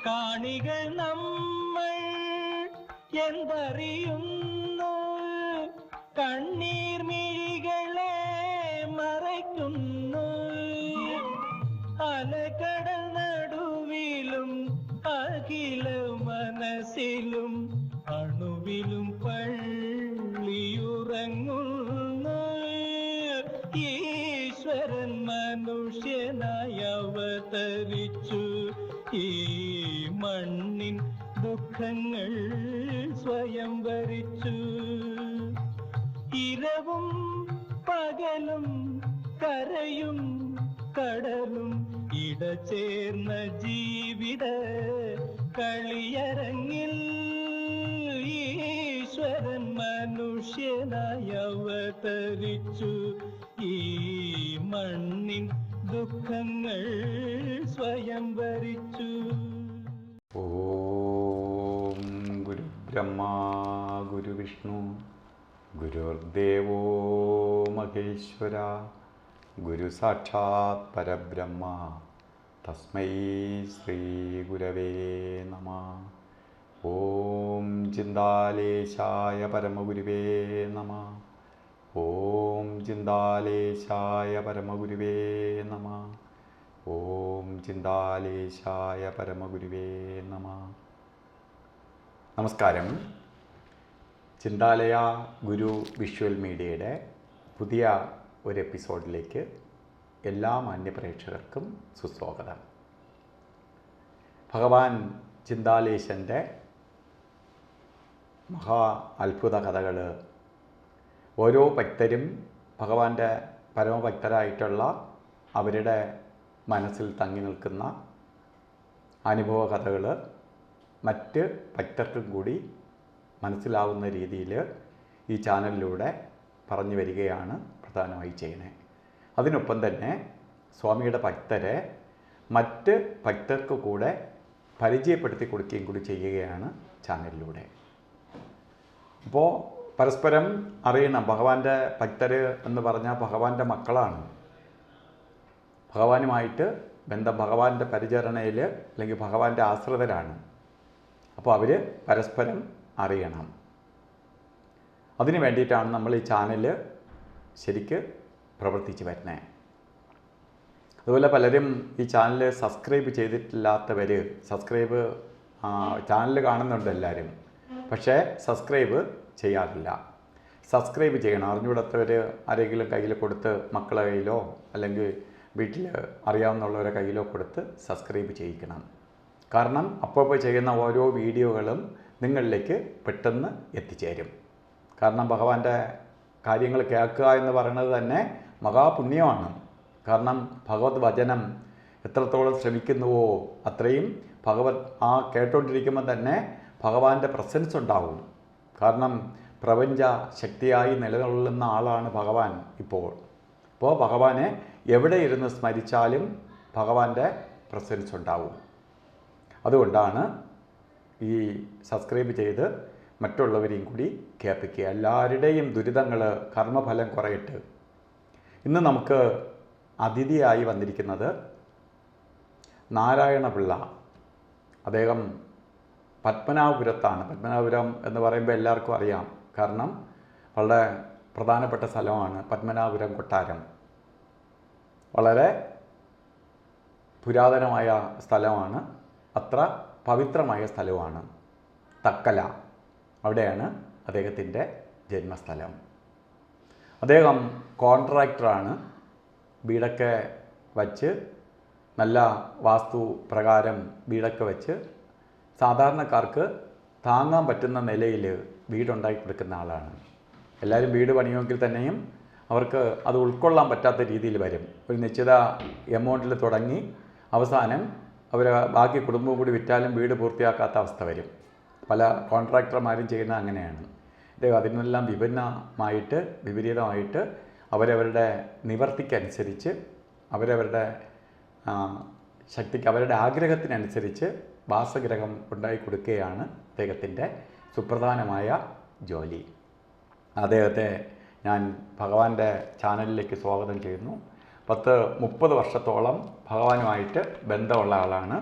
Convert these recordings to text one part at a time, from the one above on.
കാണികൾ നമ്മൾ എന്തറിയുന്നു, കണ്ണീർ മിഴികളെ മറയ്ക്കുന്നു. അലകടൽ നടുവിലും അഖില മനസ്സിലും അണുവിലും പള്ളിയുറങ്ങുന്നു. ഈശ്വരൻ മനുഷ്യനായി അവതരിച്ചു, ഈ മണ്ണിൻ ദുഃഖങ്ങൾ സ്വയം വരിച്ചു. ഇരവും പകലും കരയും കടലും ഇടചേർന്ന ജീവിത കളിയരങ്ങിൽ ഈശ്വരൻ മനുഷ്യനായി അവതരിച്ചു, ഈ മണ്ണിൻ ദുഃഖങ്ങൾ സ്വയം വരിച്ചു. ഓം ഗുരുബ്രഹ്മ ഗുരുവിഷ്ണു ഗുരുർദേവോ മഹേശ്വര ഗുരു സാക്ഷാത് പരബ്രഹ്മ തസ്മൈ ശ്രീ ഗുരവേ നമഃ. ഓം ചിന്താലേശായ പരമഗുരുവേ നമഃ. ഓം ചിന്താലേശായ പരമഗുരുവേ നമഃ. ഓം ചിന്താലേശായ പരമഗുരുവേ നമഃ. നമസ്കാരം. ചിന്താലയ ഗുരു വിഷ്വൽ മീഡിയയുടെ പുതിയ ഒരു എപ്പിസോഡിലേക്ക് എല്ലാ മാന്യപ്രേക്ഷകർക്കും സുസ്വാഗതം. ഭഗവാൻ ചിന്താലേശൻ്റെ മഹാ അത്ഭുത കഥകൾ ഓരോ ഭക്തരും ഭഗവാന്റെ പരമഭക്തരായിട്ടുള്ള അവരുടെ മനസ്സിൽ തങ്ങി നിൽക്കുന്ന അനുഭവ കഥകൾ മറ്റ് ഭക്തർക്കും കൂടി മനസ്സിലാവുന്ന രീതിയിൽ ഈ ചാനലിലൂടെ പറഞ്ഞു വരികയാണ് പ്രധാനമായി ചെയ്യുന്നത്. അതിനൊപ്പം തന്നെ സ്വാമിയുടെ ഭക്തരെ മറ്റ് ഭക്തർക്ക് കൂടെ പരിചയപ്പെടുത്തി കൊടുക്കുകയും കൂടി ചെയ്യുകയാണ് ചാനലിലൂടെ. അപ്പോൾ പരസ്പരം അറിയണം. ഭഗവാന്റെ ഭക്തർ എന്ന് പറഞ്ഞാൽ ഭഗവാന്റെ മക്കളാണ്. ഭഗവാനുമായിട്ട് ബന്ധം, ഭഗവാന്റെ പരിചരണയിൽ അല്ലെങ്കിൽ ഭഗവാന്റെ ആശ്രിതരാണ്. അപ്പോൾ അവർ പരസ്പരം അറിയണം. അതിനു വേണ്ടിയിട്ടാണ് നമ്മൾ ഈ ചാനൽ ശരിക്ക് പ്രവർത്തിച്ച് വരുന്നത്. അതുപോലെ പലരും ഈ ചാനൽ സബ്സ്ക്രൈബ് ചെയ്തിട്ടില്ലാത്തവർ ചാനൽ കാണുന്നുണ്ട് എല്ലാവരും, പക്ഷേ സബ്സ്ക്രൈബ് ചെയ്യാറില്ല. സബ്സ്ക്രൈബ് ചെയ്യണം. അറിഞ്ഞുകൂടാത്തവർ ആരെങ്കിലും കയ്യിൽ കൊടുത്ത്, മക്കളുടെ കയ്യിലോ അല്ലെങ്കിൽ വീട്ടിൽ അറിയാവുന്നവരുടെ കയ്യിലോ കൊടുത്ത് സബ്സ്ക്രൈബ് ചെയ്യിക്കണം. കാരണം അപ്പോൾ ചെയ്യുന്ന ഓരോ വീഡിയോകളും നിങ്ങളിലേക്ക് പെട്ടെന്ന് എത്തിച്ചേരും. കാരണം ഭഗവാന്റെ കാര്യങ്ങൾ കേൾക്കുക എന്ന് പറയുന്നത് തന്നെ മഹാപുണ്യമാണ്. കാരണം ഭഗവത് വചനം എത്രത്തോളം ശ്രമിക്കുന്നുവോ അത്രയും കേട്ടുകൊണ്ടിരിക്കുമ്പോൾ തന്നെ ഭഗവാന്റെ പ്രസൻസ് ഉണ്ടാവും. കാരണം പ്രപഞ്ച ശക്തിയായി നിലകൊള്ളുന്ന ആളാണ് ഭഗവാൻ ഇപ്പോൾ. അപ്പോൾ ഭഗവാനെ എവിടെ ഇരുന്ന് സ്മരിച്ചാലും ഭഗവാന്റെ പ്രസൻസ് ഉണ്ടാവും. അതുകൊണ്ടാണ് ഈ സബ്സ്ക്രൈബ് ചെയ്ത് മറ്റുള്ളവരെയും കൂടി കേൾപ്പിക്കുക. എല്ലാവരുടെയും ദുരിതങ്ങൾ, കർമ്മഫലം കുറയട്ടെ. ഇന്ന് നമുക്ക് അതിഥിയായി വന്നിരിക്കുന്നത് നാരായണപിള്ള. അദ്ദേഹം പത്മനാഭപുരത്താണ്. പത്മനാഭപുരം എന്ന് പറയുമ്പോൾ എല്ലാവർക്കും അറിയാം. കാരണം വളരെ പ്രധാനപ്പെട്ട സ്ഥലമാണ് പത്മനാഭപുരം കൊട്ടാരം. വളരെ പുരാതനമായ സ്ഥലമാണ്, അത്ര പവിത്രമായ സ്ഥലവുമാണ്. തക്കല, അവിടെയാണ് അദ്ദേഹത്തിൻ്റെ ജന്മസ്ഥലം. അദ്ദേഹം കോൺട്രാക്ടറാണ്. വീടൊക്കെ വച്ച് നല്ല വാസ്തു പ്രകാരം വീടൊക്കെ വെച്ച് സാധാരണക്കാർക്ക് താങ്ങാൻ പറ്റുന്ന നിലയിൽ വീടുണ്ടാക്കി കൊടുക്കുന്ന ആളാണ്. എല്ലാവരും വീട് പണിയുമെങ്കിൽ തന്നെയും അവർക്ക് അത് ഉൾക്കൊള്ളാൻ പറ്റാത്ത രീതിയിൽ വരും. ഒരു നിശ്ചിത എമൗണ്ടിൽ തുടങ്ങി അവസാനം അവർ ബാക്കി കുടുംബം കൂടി വിറ്റാലും വീട് പൂർത്തിയാക്കാത്ത അവസ്ഥ വരും. പല കോൺട്രാക്ടർമാരും ചെയ്യുന്ന അങ്ങനെയാണ്. ഇദ്ദേഹം അതിനെല്ലാം വിപരീതമായിട്ട് അവരവരുടെ നിവർത്തിക്കനുസരിച്ച്, അവരവരുടെ ശക്തിക്ക്, അവരുടെ ആഗ്രഹത്തിനനുസരിച്ച് വാസഗ്രഹം ഉണ്ടാക്കി കൊടുക്കുകയാണ് അദ്ദേഹത്തിൻ്റെ സുപ്രധാനമായ ജോലി. അദ്ദേഹത്തെ ഞാൻ ഭഗവാന്റെ ചാനലിലേക്ക് സ്വാഗതം ചെയ്യുന്നു. 30 വർഷത്തോളം ഭഗവാനുമായിട്ട് ബന്ധമുള്ള ആളാണ്.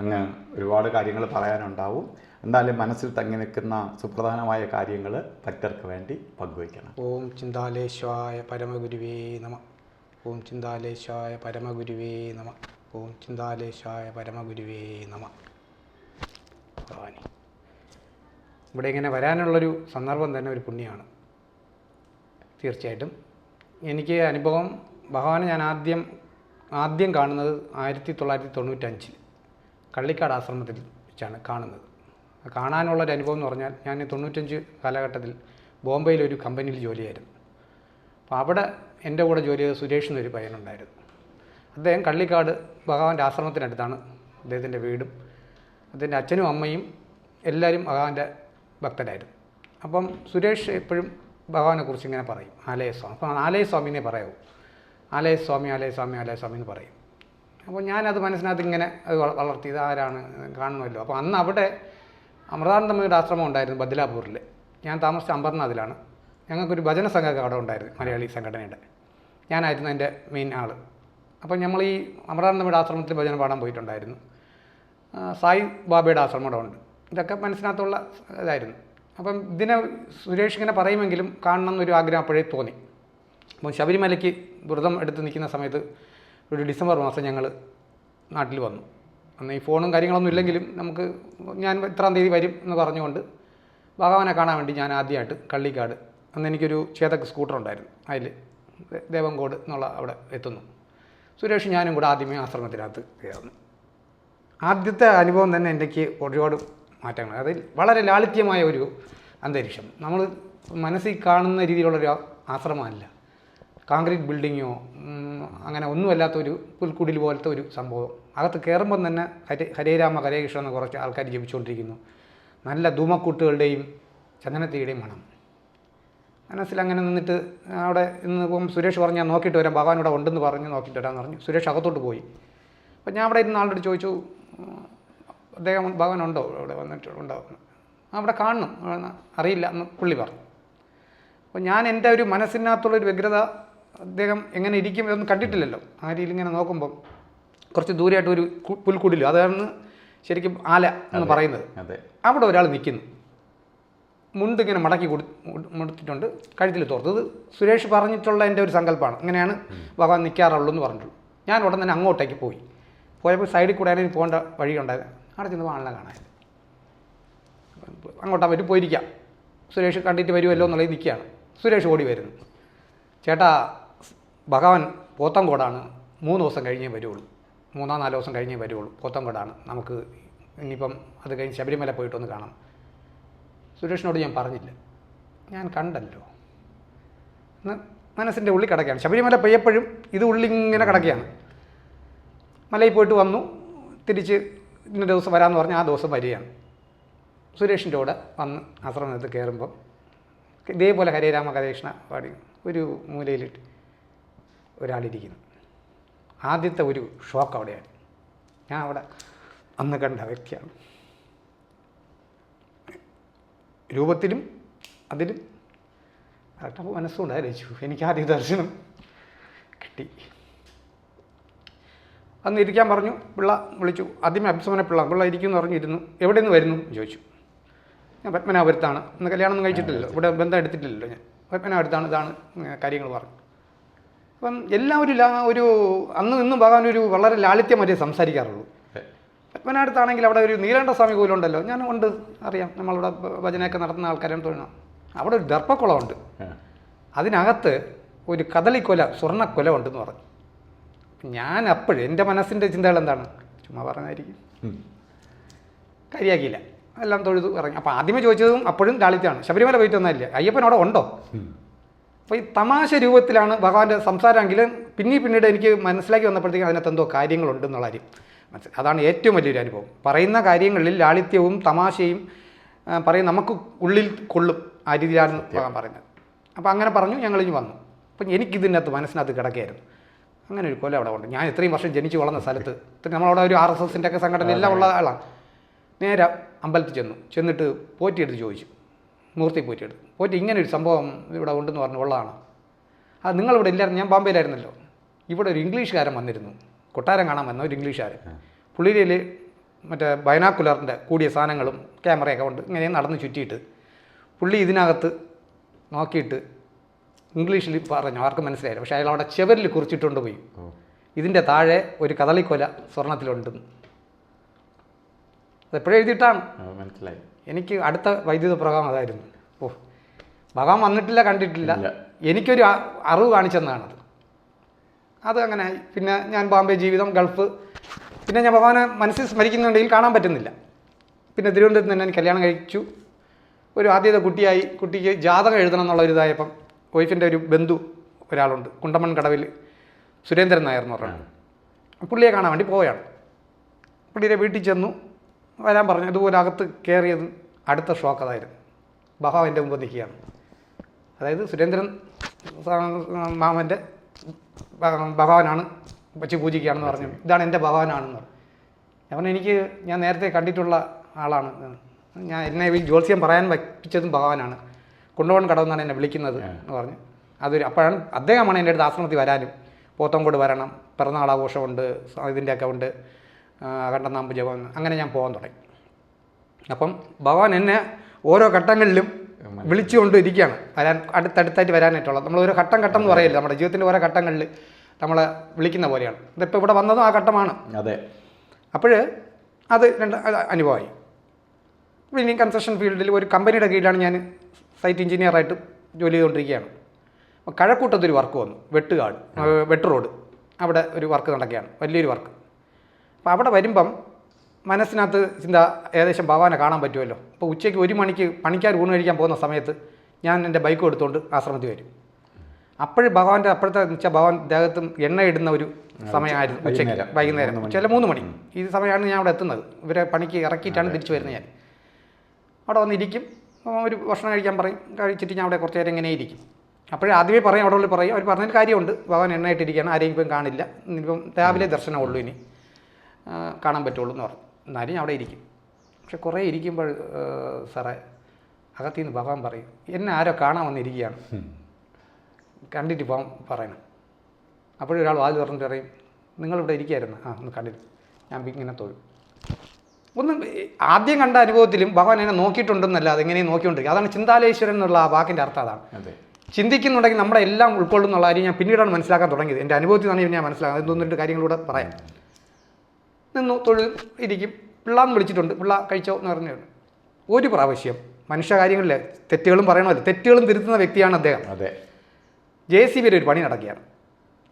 അങ്ങ് ഒരുപാട് കാര്യങ്ങൾ പറയാനുണ്ടാവും. എന്തായാലും മനസ്സിൽ തങ്ങി നിൽക്കുന്ന സുപ്രധാനമായ കാര്യങ്ങൾ ഭക്തർക്ക് വേണ്ടി പങ്കുവയ്ക്കണം. ഓം ചിന്താലേശ്വായ പരമഗുരുവേ നമ. ഓം ചിന്താലേശ്വായ പരമഗുരുവേ നമ. ഓം ചിന്താലേശ്വായ പരമഗുരുവേ നമ. ഭഗവാനെ, ഇവിടെ ഇങ്ങനെ വരാനുള്ളൊരു സന്ദർഭം തന്നെ ഒരു പുണ്യമാണ്. തീർച്ചയായിട്ടും എനിക്ക് അനുഭവം, ഭഗവാനെ ഞാൻ ആദ്യം കാണുന്നത് 1995 കള്ളിക്കാട് ആശ്രമത്തിൽ വെച്ചാണ് കാണുന്നത്. കാണാനുള്ളൊരു അനുഭവം എന്ന് പറഞ്ഞാൽ, ഞാൻ 95 കാലഘട്ടത്തിൽ ബോംബെയിലൊരു കമ്പനിയിൽ ജോലിയായിരുന്നു. അപ്പോൾ അവിടെ എൻ്റെ കൂടെ ജോലി ചെയ്ത സുരേഷ് എന്നൊരു പയ്യനുണ്ടായിരുന്നു. അദ്ദേഹം കള്ളിക്കാട് ഭഗവാന്റെ ആശ്രമത്തിനടുത്താണ് അദ്ദേഹത്തിൻ്റെ വീടും. അദ്ദേഹത്തിൻ്റെ അച്ഛനും അമ്മയും എല്ലാവരും ഭഗവാന്റെ ഭക്തരായിരുന്നു. അപ്പം സുരേഷ് എപ്പോഴും ഭഗവാനെക്കുറിച്ച് ഇങ്ങനെ പറയും, ആലയസ്വാമി. അപ്പോൾ ആലയസ്വാമിനെ പറയാവൂ, ആലയസ്വാമി ആലയസ്വാമി ആലയസ്വാമി എന്ന് പറയും. അപ്പോൾ ഞാനത് മനസ്സിനകത്ത് ഇങ്ങനെ അത് വളർത്തി, ഇത് ആരാണ് കാണുമല്ലോ. അപ്പോൾ അന്ന് അവിടെ അമൃതാനന്ദമയുടെ ആശ്രമം ഉണ്ടായിരുന്നു ബദ്ലാപൂരിൽ. ഞാൻ താമസിച്ച അമ്പർനാഥിലാണ്. ഞങ്ങൾക്കൊരു ഭജന സംഘമൊക്കെ അവിടെ ഉണ്ടായിരുന്നു, മലയാളി സംഘടനയുടെ. ഞാനായിരുന്നു എൻ്റെ മെയിൻ ആൾ. അപ്പം നമ്മൾ ഈ അമൃതാനന്ദമയുടെ ആശ്രമത്തിൽ ഭജന പാടാൻ പോയിട്ടുണ്ടായിരുന്നു. സായി ബാബയുടെ ആശ്രമം അവിടെ ഉണ്ട്. ഇതൊക്കെ മനസ്സിനകത്തുള്ള ഇതായിരുന്നു. അപ്പം ഇതിനെ സുരേഷ് ഇങ്ങനെ പറയുമെങ്കിലും കാണണം എന്നൊരു ആഗ്രഹം അപ്പോഴേ തോന്നി. അപ്പം ശബരിമലയ്ക്ക് വ്രതം എടുത്ത് നിൽക്കുന്ന സമയത്ത് ഒരു ഡിസംബർ മാസം ഞങ്ങൾ നാട്ടിൽ വന്നു. അന്ന് ഈ ഫോണും കാര്യങ്ങളൊന്നും ഇല്ലെങ്കിലും നമുക്ക് ഞാൻ ഇത്രാം തീയതി വരും എന്ന് പറഞ്ഞുകൊണ്ട് ഭഗവാനെ കാണാൻ വേണ്ടി ഞാൻ ആദ്യമായിട്ട് കള്ളിക്കാട്, അന്ന് എനിക്കൊരു ചേതക് സ്കൂട്ടർ ഉണ്ടായിരുന്നു, അതിൽ ദേവങ്കോട് എന്നുള്ള അവിടെ എത്തുന്നു. സുരേഷ് ഞാനും കൂടെ ആദ്യമേ ആശ്രമത്തിനകത്ത് കയറുന്നു. ആദ്യത്തെ അനുഭവം തന്നെ എനിക്ക് ഒരുപാട് മാറ്റങ്ങൾ, അതിൽ വളരെ ലാളിത്യമായ ഒരു അന്തരീക്ഷം. നമ്മൾ മനസ്സിൽ കാണുന്ന രീതിയിലുള്ളൊരു ആശ്രമമല്ല, കോൺക്രീറ്റ് ബിൽഡിങ്ങോ അങ്ങനെ ഒന്നുമല്ലാത്തൊരു പുൽക്കുടിൽ പോലത്തെ ഒരു സംഭവം. അകത്ത് കയറുമ്പം തന്നെ ഹരേ രാമ ഹരേ കൃഷ്ണ എന്ന് കുറച്ച് ആൾക്കാർ ജപിച്ചുകൊണ്ടിരിക്കുന്നു. നല്ല ധൂമക്കൂട്ടുകളുടെയും ചന്ദനത്തിയുടെയും മണം. മനസ്സിലങ്ങനെ നിന്നിട്ട് അവിടെ ഇന്നിപ്പം സുരേഷ് പറഞ്ഞ് ഞാൻ നോക്കിയിട്ട് വരാം, ഭഗവാൻ ഇവിടെ ഉണ്ടെന്ന് പറഞ്ഞ് നോക്കിയിട്ട് വരാമെന്ന് പറഞ്ഞു. സുരേഷ് അകത്തോട്ട് പോയി. അപ്പം ഞാൻ അവിടെ ഇരുന്ന ആളോട് ചോദിച്ചു, അദ്ദേഹം ഭഗവാൻ ഉണ്ടോ ഇവിടെ വന്നിട്ടുണ്ടോ, അവിടെ കാണണം, അറിയില്ല എന്ന് പുള്ളി പറഞ്ഞു. അപ്പോൾ ഞാൻ എൻ്റെ ഒരു മനസ്സിനകത്തുള്ളൊരു വ്യഗ്രത, അദ്ദേഹം എങ്ങനെ ഇരിക്കും ഇതൊന്നും കണ്ടിട്ടില്ലല്ലോ. ആ രീതിയിൽ ഇങ്ങനെ നോക്കുമ്പം കുറച്ച് ദൂരെയായിട്ട് ഒരു പുൽക്കുടിൽ, അതാണ് ശരിക്കും ആല എന്ന് പറയുന്നത്. അവിടെ ഒരാൾ നിൽക്കുന്നു, മുണ്ടിങ്ങനെ മടക്കി കൊടുത്തിട്ടുണ്ട്, കഴുത്തിൽ തോർത്ത്. ഇത് സുരേഷ് പറഞ്ഞിട്ടുള്ള എൻ്റെ ഒരു സങ്കല്പമാണ്, ഇങ്ങനെയാണ് ഭഗവാൻ നിൽക്കാറുള്ളൂ എന്ന് പറഞ്ഞിട്ടുള്ളൂ. ഞാൻ ഉടൻ തന്നെ അങ്ങോട്ടേക്ക് പോയപ്പോൾ സൈഡിൽ കൂടെ ആണെങ്കിൽ പോകേണ്ട വഴിയുണ്ടായത്. അവിടെ ചെന്ന് ആളിനെ കാണാൻ അങ്ങോട്ടാ പറ്റി പോയിരിക്കാം, സുരേഷ് കണ്ടിട്ട് വരുമല്ലോ എന്നുള്ളത് നിൽക്കുകയാണ്. സുരേഷ് ഓടി വരുന്നു, ചേട്ടാ ഭഗവാൻ പോത്തങ്കോടാണ്, 3 ദിവസം കഴിഞ്ഞേ വരുള്ളൂ, 3-4 ദിവസം കഴിഞ്ഞേ വരുള്ളൂ, പോത്തങ്കോടാണ്, നമുക്ക് ഇനിയിപ്പം അത് കഴിഞ്ഞ് ശബരിമല പോയിട്ടൊന്ന് കാണാം. സുരേഷിനോട് ഞാൻ പറഞ്ഞില്ല, ഞാൻ കണ്ടല്ലോ എന്ന് മനസ്സിൻ്റെ ഉള്ളിൽ കിടക്കുകയാണ്. ശബരിമല പെയ്യപ്പോഴും ഇത് ഉള്ളിങ്ങനെ കിടക്കുകയാണ്. മലയിൽ പോയിട്ട് വന്നു, തിരിച്ച് ഇന്ന ദിവസം വരാമെന്ന് പറഞ്ഞാൽ ആ ദിവസം വരികയാണ്. സുരേഷിൻ്റെ കൂടെ വന്ന് ആശ്രമത്തിൽ കയറുമ്പം ഇതേപോലെ ഹരേ രാമ ഹരേ കൃഷ്ണ പാടി ഒരു മൂലയിലിട്ട് ഒരാളിരിക്കുന്നു. ആദ്യത്തെ ഒരു ഷോക്ക് അവിടെയാണ്. ഞാൻ അവിടെ അന്ന് കണ്ട വ്യക്തിയാണ്, രൂപത്തിലും അതിലും. അപ്പോൾ മനസ്സുകൊണ്ട് ആലോചിച്ചു, എനിക്ക് ആദ്യ ദർശനം കിട്ടി. അന്ന് ഇരിക്കാൻ പറഞ്ഞു. പിള്ള വിളിച്ചു, ആദ്യമേ അഭിസമന പിള്ള ഇരിക്കുമെന്ന് പറഞ്ഞു. ഇരുന്നു. എവിടെ നിന്ന് വരുന്നു ചോദിച്ചു. ഞാൻ പത്മനാഭപുരത്താണ്, ഇന്ന് കല്യാണമൊന്നും കഴിച്ചിട്ടില്ലല്ലോ, ഇവിടെ ബന്ധം എടുത്തിട്ടില്ലല്ലോ, ഞാൻ പത്മനാഭപുരത്താണ്, ഇതാണ് കാര്യങ്ങൾ പറഞ്ഞു. അപ്പം എല്ലാവരും ഒരു അന്ന് ഇന്നും ഭഗവാൻ ഒരു വളരെ ലാളിത്യമായിട്ടേ സംസാരിക്കാറുള്ളൂ. പത്മനാഭപുരത്താണെങ്കിൽ അവിടെ ഒരു നീലകണ്ഠ സ്വാമി കോയിലുണ്ടല്ലോ, ഞാൻ ഉണ്ട്, അറിയാം, നമ്മളിവിടെ ഭജനയൊക്കെ നടത്തുന്ന ആൾക്കാരും തൊഴണം. അവിടെ ഒരു ദർപ്പക്കുളമുണ്ട്, അതിനകത്ത് ഒരു കദളിക്കൊല, സ്വർണ്ണക്കൊല ഉണ്ടെന്ന് പറഞ്ഞു. ഞാൻ അപ്പോഴും എൻ്റെ മനസ്സിൻ്റെ ചിന്തകൾ എന്താണ്, ചുമ്മാ പറഞ്ഞായിരിക്കും, കാര്യമാക്കിയില്ല, എല്ലാം തൊഴുതു ഇറങ്ങി. അപ്പോൾ ആദ്യമേ ചോദിച്ചതും അപ്പോഴും ലാളിത്യമാണ്, ശബരിമല പോയിട്ട് വന്നതല്ലേ, അയ്യപ്പൻ അവിടെ ഉണ്ടോ. അപ്പോൾ ഈ തമാശ രൂപത്തിലാണ് ഭഗവാന്റെ സംസാരമെങ്കിലും പിന്നീട് എനിക്ക് മനസ്സിലാക്കി വന്നപ്പോഴത്തേക്കും അതിനകത്ത് എന്തോ കാര്യങ്ങളുണ്ടെന്നുള്ള കാര്യം മനസ്സിലായി. അതാണ് ഏറ്റവും വലിയൊരു അനുഭവം. പറയുന്ന കാര്യങ്ങളിൽ ലാളിത്യവും തമാശയും പറയും, നമുക്ക് ഉള്ളിൽ കൊള്ളും, ആ രീതിയിലാണ് ഭഗവാൻ പറയുന്നത്. അപ്പോൾ അങ്ങനെ പറഞ്ഞു. ഞങ്ങളിഞ്ഞ് വന്നു. അപ്പം എനിക്കിതിനകത്ത് മനസ്സിനകത്ത് കിടക്കുകയായിരുന്നു, അങ്ങനെ ഒരു കൊല അവിടെ ഉണ്ട്. ഞാൻ ഇത്രയും വർഷം ജനിച്ച് വളർന്ന സ്ഥലത്ത്, നമ്മളവിടെ ഒരു RSSൻ്റെ ഒക്കെ സംഘടന എല്ലാം ഉള്ള ആളാണ്. നേരെ അമ്പലത്തിൽ ചെന്നിട്ട് പോറ്റിയെടുത്ത് ചോദിച്ചു, മൂർത്തി പോറ്റി ഇങ്ങനെ ഒരു സംഭവം ഇവിടെ ഉണ്ടെന്ന് പറഞ്ഞു, ഉള്ളതാണ്. അത് നിങ്ങളിവിടെ ഇല്ലായിരുന്നു, ഞാൻ ബോംബെയിലായിരുന്നല്ലോ, ഇവിടെ ഒരു ഇംഗ്ലീഷുകാരൻ വന്നിരുന്നു, കൊട്ടാരം കാണാൻ വന്ന ഒരു ഇംഗ്ലീഷുകാരൻ, പുള്ളിയിൽ മറ്റേ ബൈനാക്കുലറിൻ്റെ കൂടിയ സാധനങ്ങളും ക്യാമറയൊക്കെ കൊണ്ട് ഇങ്ങനെ നടന്ന് ചുറ്റിയിട്ട് പുള്ളി ഇതിനകത്ത് നോക്കിയിട്ട് ഇംഗ്ലീഷിൽ പറഞ്ഞു, ആർക്കും മനസ്സിലായില്ല. പക്ഷേ അയാൾ അവിടെ ചെവരിൽ കുറിച്ചിട്ടുണ്ട് പോയി, ഇതിൻ്റെ താഴെ ഒരു കദളിക്കൊല സ്വർണ്ണത്തിലുണ്ടെന്ന്. അതെപ്പോഴും എഴുതിയിട്ടാണ്. മനസ്സിലായി. എനിക്ക് അടുത്ത വൈദ്യുത പ്രകാരം അതായിരുന്നു. ഓ, ഭഗവാൻ വന്നിട്ടില്ല, കണ്ടിട്ടില്ല, എനിക്കൊരു അറിവ് കാണിച്ചെന്നാണത്. അത് അങ്ങനെ ആയി. പിന്നെ ഞാൻ ബോംബെ ജീവിതം, ഗൾഫ്, പിന്നെ ഞാൻ ഭഗവാനെ മനസ്സിൽ സ്മരിക്കുന്നുണ്ടെങ്കിൽ കാണാൻ പറ്റുന്നില്ല. പിന്നെ തിരുവനന്തപുരത്ത് തന്നെ എനിക്ക് കല്യാണം കഴിച്ചു. ഒരു ആദ്യത്തെ കുട്ടിയായി. കുട്ടിക്ക് ജാതകം എഴുതണം എന്നുള്ള ഒരു ഇതായപ്പം വൈഫിൻ്റെ ഒരു ബന്ധു ഒരാളുണ്ട്, കുണ്ടമൺ കടവിൽ, സുരേന്ദ്രൻ നായർ എന്ന് പറഞ്ഞു. പുള്ളിയെ കാണാൻ വേണ്ടി പോവുകയാണ്. പുള്ളിയുടെ വീട്ടിൽ ചെന്നു, വരാൻ പറഞ്ഞു. അതുപോലെ അകത്ത് കയറിയത് അടുത്ത ഷോക്ക് അതായിരുന്നു. ഭഗവാൻ എൻ്റെ മുമ്പ് നിൽക്കുകയാണ്. അതായത് സുരേന്ദ്രൻ മാമൻ്റെ ഭഗവാനാണ്, വച്ച് പൂജിക്കുകയാണെന്ന് പറഞ്ഞു. ഇതാണ് എൻ്റെ ഭഗവാനാണെന്ന് പറഞ്ഞു. ഞാൻ പറഞ്ഞു, ഞാൻ നേരത്തെ കണ്ടിട്ടുള്ള ആളാണ്, എന്നെ ഈ ജ്യോത്സ്യം പറയാൻ വയ്പ്പിച്ചതും ഭഗവാനാണ്, കുണ്ടവൺ കടവെന്നാണ് എന്നെ വിളിക്കുന്നത് എന്ന് പറഞ്ഞു. അപ്പോഴാണ് അദ്ദേഹമാണ് എൻ്റെ അടുത്ത് ആശ്രമത്തിൽ വരാനും, പോത്തങ്കോട് വരണം, പിറന്നാളാഘോഷമുണ്ട്, ഇതിൻ്റെയൊക്കെ ഉണ്ട്, അഖണ്ഡനാമ്പ് ജപം, അങ്ങനെ ഞാൻ പോകാൻ തുടങ്ങി. അപ്പം ഭഗവാൻ എന്നെ ഓരോ ഘട്ടങ്ങളിലും വിളിച്ചുകൊണ്ട് ഇരിക്കുകയാണ്, വരാൻ അടുത്തടുത്തായിട്ട് വരാനായിട്ടുള്ളത്. നമ്മൾ ഓരോ ഘട്ടം എന്ന് പറയില്ല, നമ്മുടെ ജീവിതത്തിൻ്റെ ഓരോ ഘട്ടങ്ങളിൽ നമ്മളെ വിളിക്കുന്ന പോലെയാണ്. ഇതിപ്പോൾ ഇവിടെ വന്നതും ആ ഘട്ടമാണ്. അതെ. അപ്പോൾ അത് അനുഭവമായി. ഇനി കൺസ്ട്രക്ഷൻ ഫീൽഡിൽ ഒരു കമ്പനിയുടെ കീഴിലാണ് ഞാൻ സൈറ്റ് എഞ്ചിനീയറായിട്ട് ജോലി ചെയ്തുകൊണ്ടിരിക്കുകയാണ്. അപ്പോൾ കഴക്കൂട്ടത്തൊരു വർക്ക് വന്നു, വെട്ട് റോഡ്, അവിടെ ഒരു വർക്ക് നടക്കുകയാണ്, വലിയൊരു വർക്ക്. അപ്പോൾ അവിടെ വരുമ്പം മനസ്സിനകത്ത് ചിന്ത, ഏകദേശം ഭഗവാനെ കാണാൻ പറ്റുമല്ലോ. അപ്പോൾ ഉച്ചയ്ക്ക് 1 മണിക്ക് പണിക്കാർ ഊണ് കഴിക്കാൻ പോകുന്ന സമയത്ത് ഞാൻ എൻ്റെ ബൈക്ക് എടുത്തുകൊണ്ട് ആശ്രമത്തിൽ വരും. അപ്പോഴും ഭഗവാന്റെ അപ്പോഴത്തെ വെച്ചാൽ ഭഗവാൻ ദേഹത്തും എണ്ണ ഇടുന്ന ഒരു സമയമായിരുന്നു, ഉച്ചയ്ക്ക് വൈകുന്നേരം ചില 3 മണി. ഈ സമയമാണ് ഞാൻ അവിടെ എത്തുന്നത്. ഇവരെ പണിക്ക് ഇറക്കിയിട്ടാണ് തിരിച്ചു വരുന്നത്. ഞാൻ അവിടെ വന്നിരിക്കും, ഒരു ഭക്ഷണം കഴിക്കാൻ പറയും, കഴിച്ചിട്ട് ഞാൻ അവിടെ കുറച്ച് നേരം ഇങ്ങനെ ഇരിക്കും. അപ്പോഴേ ആദ്യമേ പറയും, അവിടെ ഉള്ളിൽ പറയും, അവർ പറഞ്ഞൊരു കാര്യമുണ്ട്, ഭഗവാൻ എണ്ണയിട്ടിരിക്കുകയാണ്, ആരെയും ഇപ്പം കാണില്ല, ഇനിയിപ്പം രാവിലെ ദർശനമുള്ളൂ, ഇനി കാണാൻ പറ്റുള്ളൂ എന്ന് പറഞ്ഞു. എന്നാലും ഞാൻ അവിടെ ഇരിക്കും. പക്ഷെ കുറേ ഇരിക്കുമ്പോൾ സാറേ അകത്തു നിന്ന് ഭഗവാൻ പറയും, എന്നെ ആരോ കാണാൻ വന്നിരിക്കുകയാണ്, കണ്ടിട്ട് പോകാൻ പറയണം. അപ്പോഴൊരാൾ വാതിൽ തുറന്നിട്ട് പറയും, നിങ്ങളിവിടെ ഇരിക്കുകയായിരുന്നു, ഒന്ന് കണ്ടിട്ട്. ഞാൻ ഇങ്ങനെ തൊഴും. ഒന്നും ആദ്യം കണ്ട അനുഭവത്തിലും ഭഗവാൻ എന്നെ നോക്കിയിട്ടുണ്ടെന്നല്ല, അതെങ്ങനെയും നോക്കിക്കൊണ്ടിരിക്കും. അതാണ് ചിന്താലേശ്വരൻ എന്നുള്ള ആ വാക്കിൻ്റെ അർത്ഥം. അതാണ് ചിന്തിക്കുന്നുണ്ടെങ്കിൽ നമ്മുടെ എല്ലാം ഉൾക്കൊള്ളുന്നുള്ള കാര്യം ഞാൻ പിന്നീടാണ് മനസ്സിലാക്കാൻ തുടങ്ങിയത്. എൻ്റെ അനുഭവത്തിൽ നിന്നാണ് ഞാൻ മനസ്സിലാക്കുന്നത്. എന്തൊന്നിട്ട് കാര്യങ്ങളൂടെ പറയാം. നിന്നു തൊഴിൽ ഇരിക്കും. പിള്ളാന്ന് വിളിച്ചിട്ടുണ്ട്, പിള്ള കഴിച്ചോ എന്ന് പറഞ്ഞു. ഒരു പ്രാവശ്യം മനുഷ്യകാര്യങ്ങളിൽ തെറ്റുകളും പറയണമല്ലോ, തെറ്റുകളും തിരുത്തുന്ന വ്യക്തിയാണ് അദ്ദേഹം. JCB ഒരു പണി നടക്കുകയാണ്.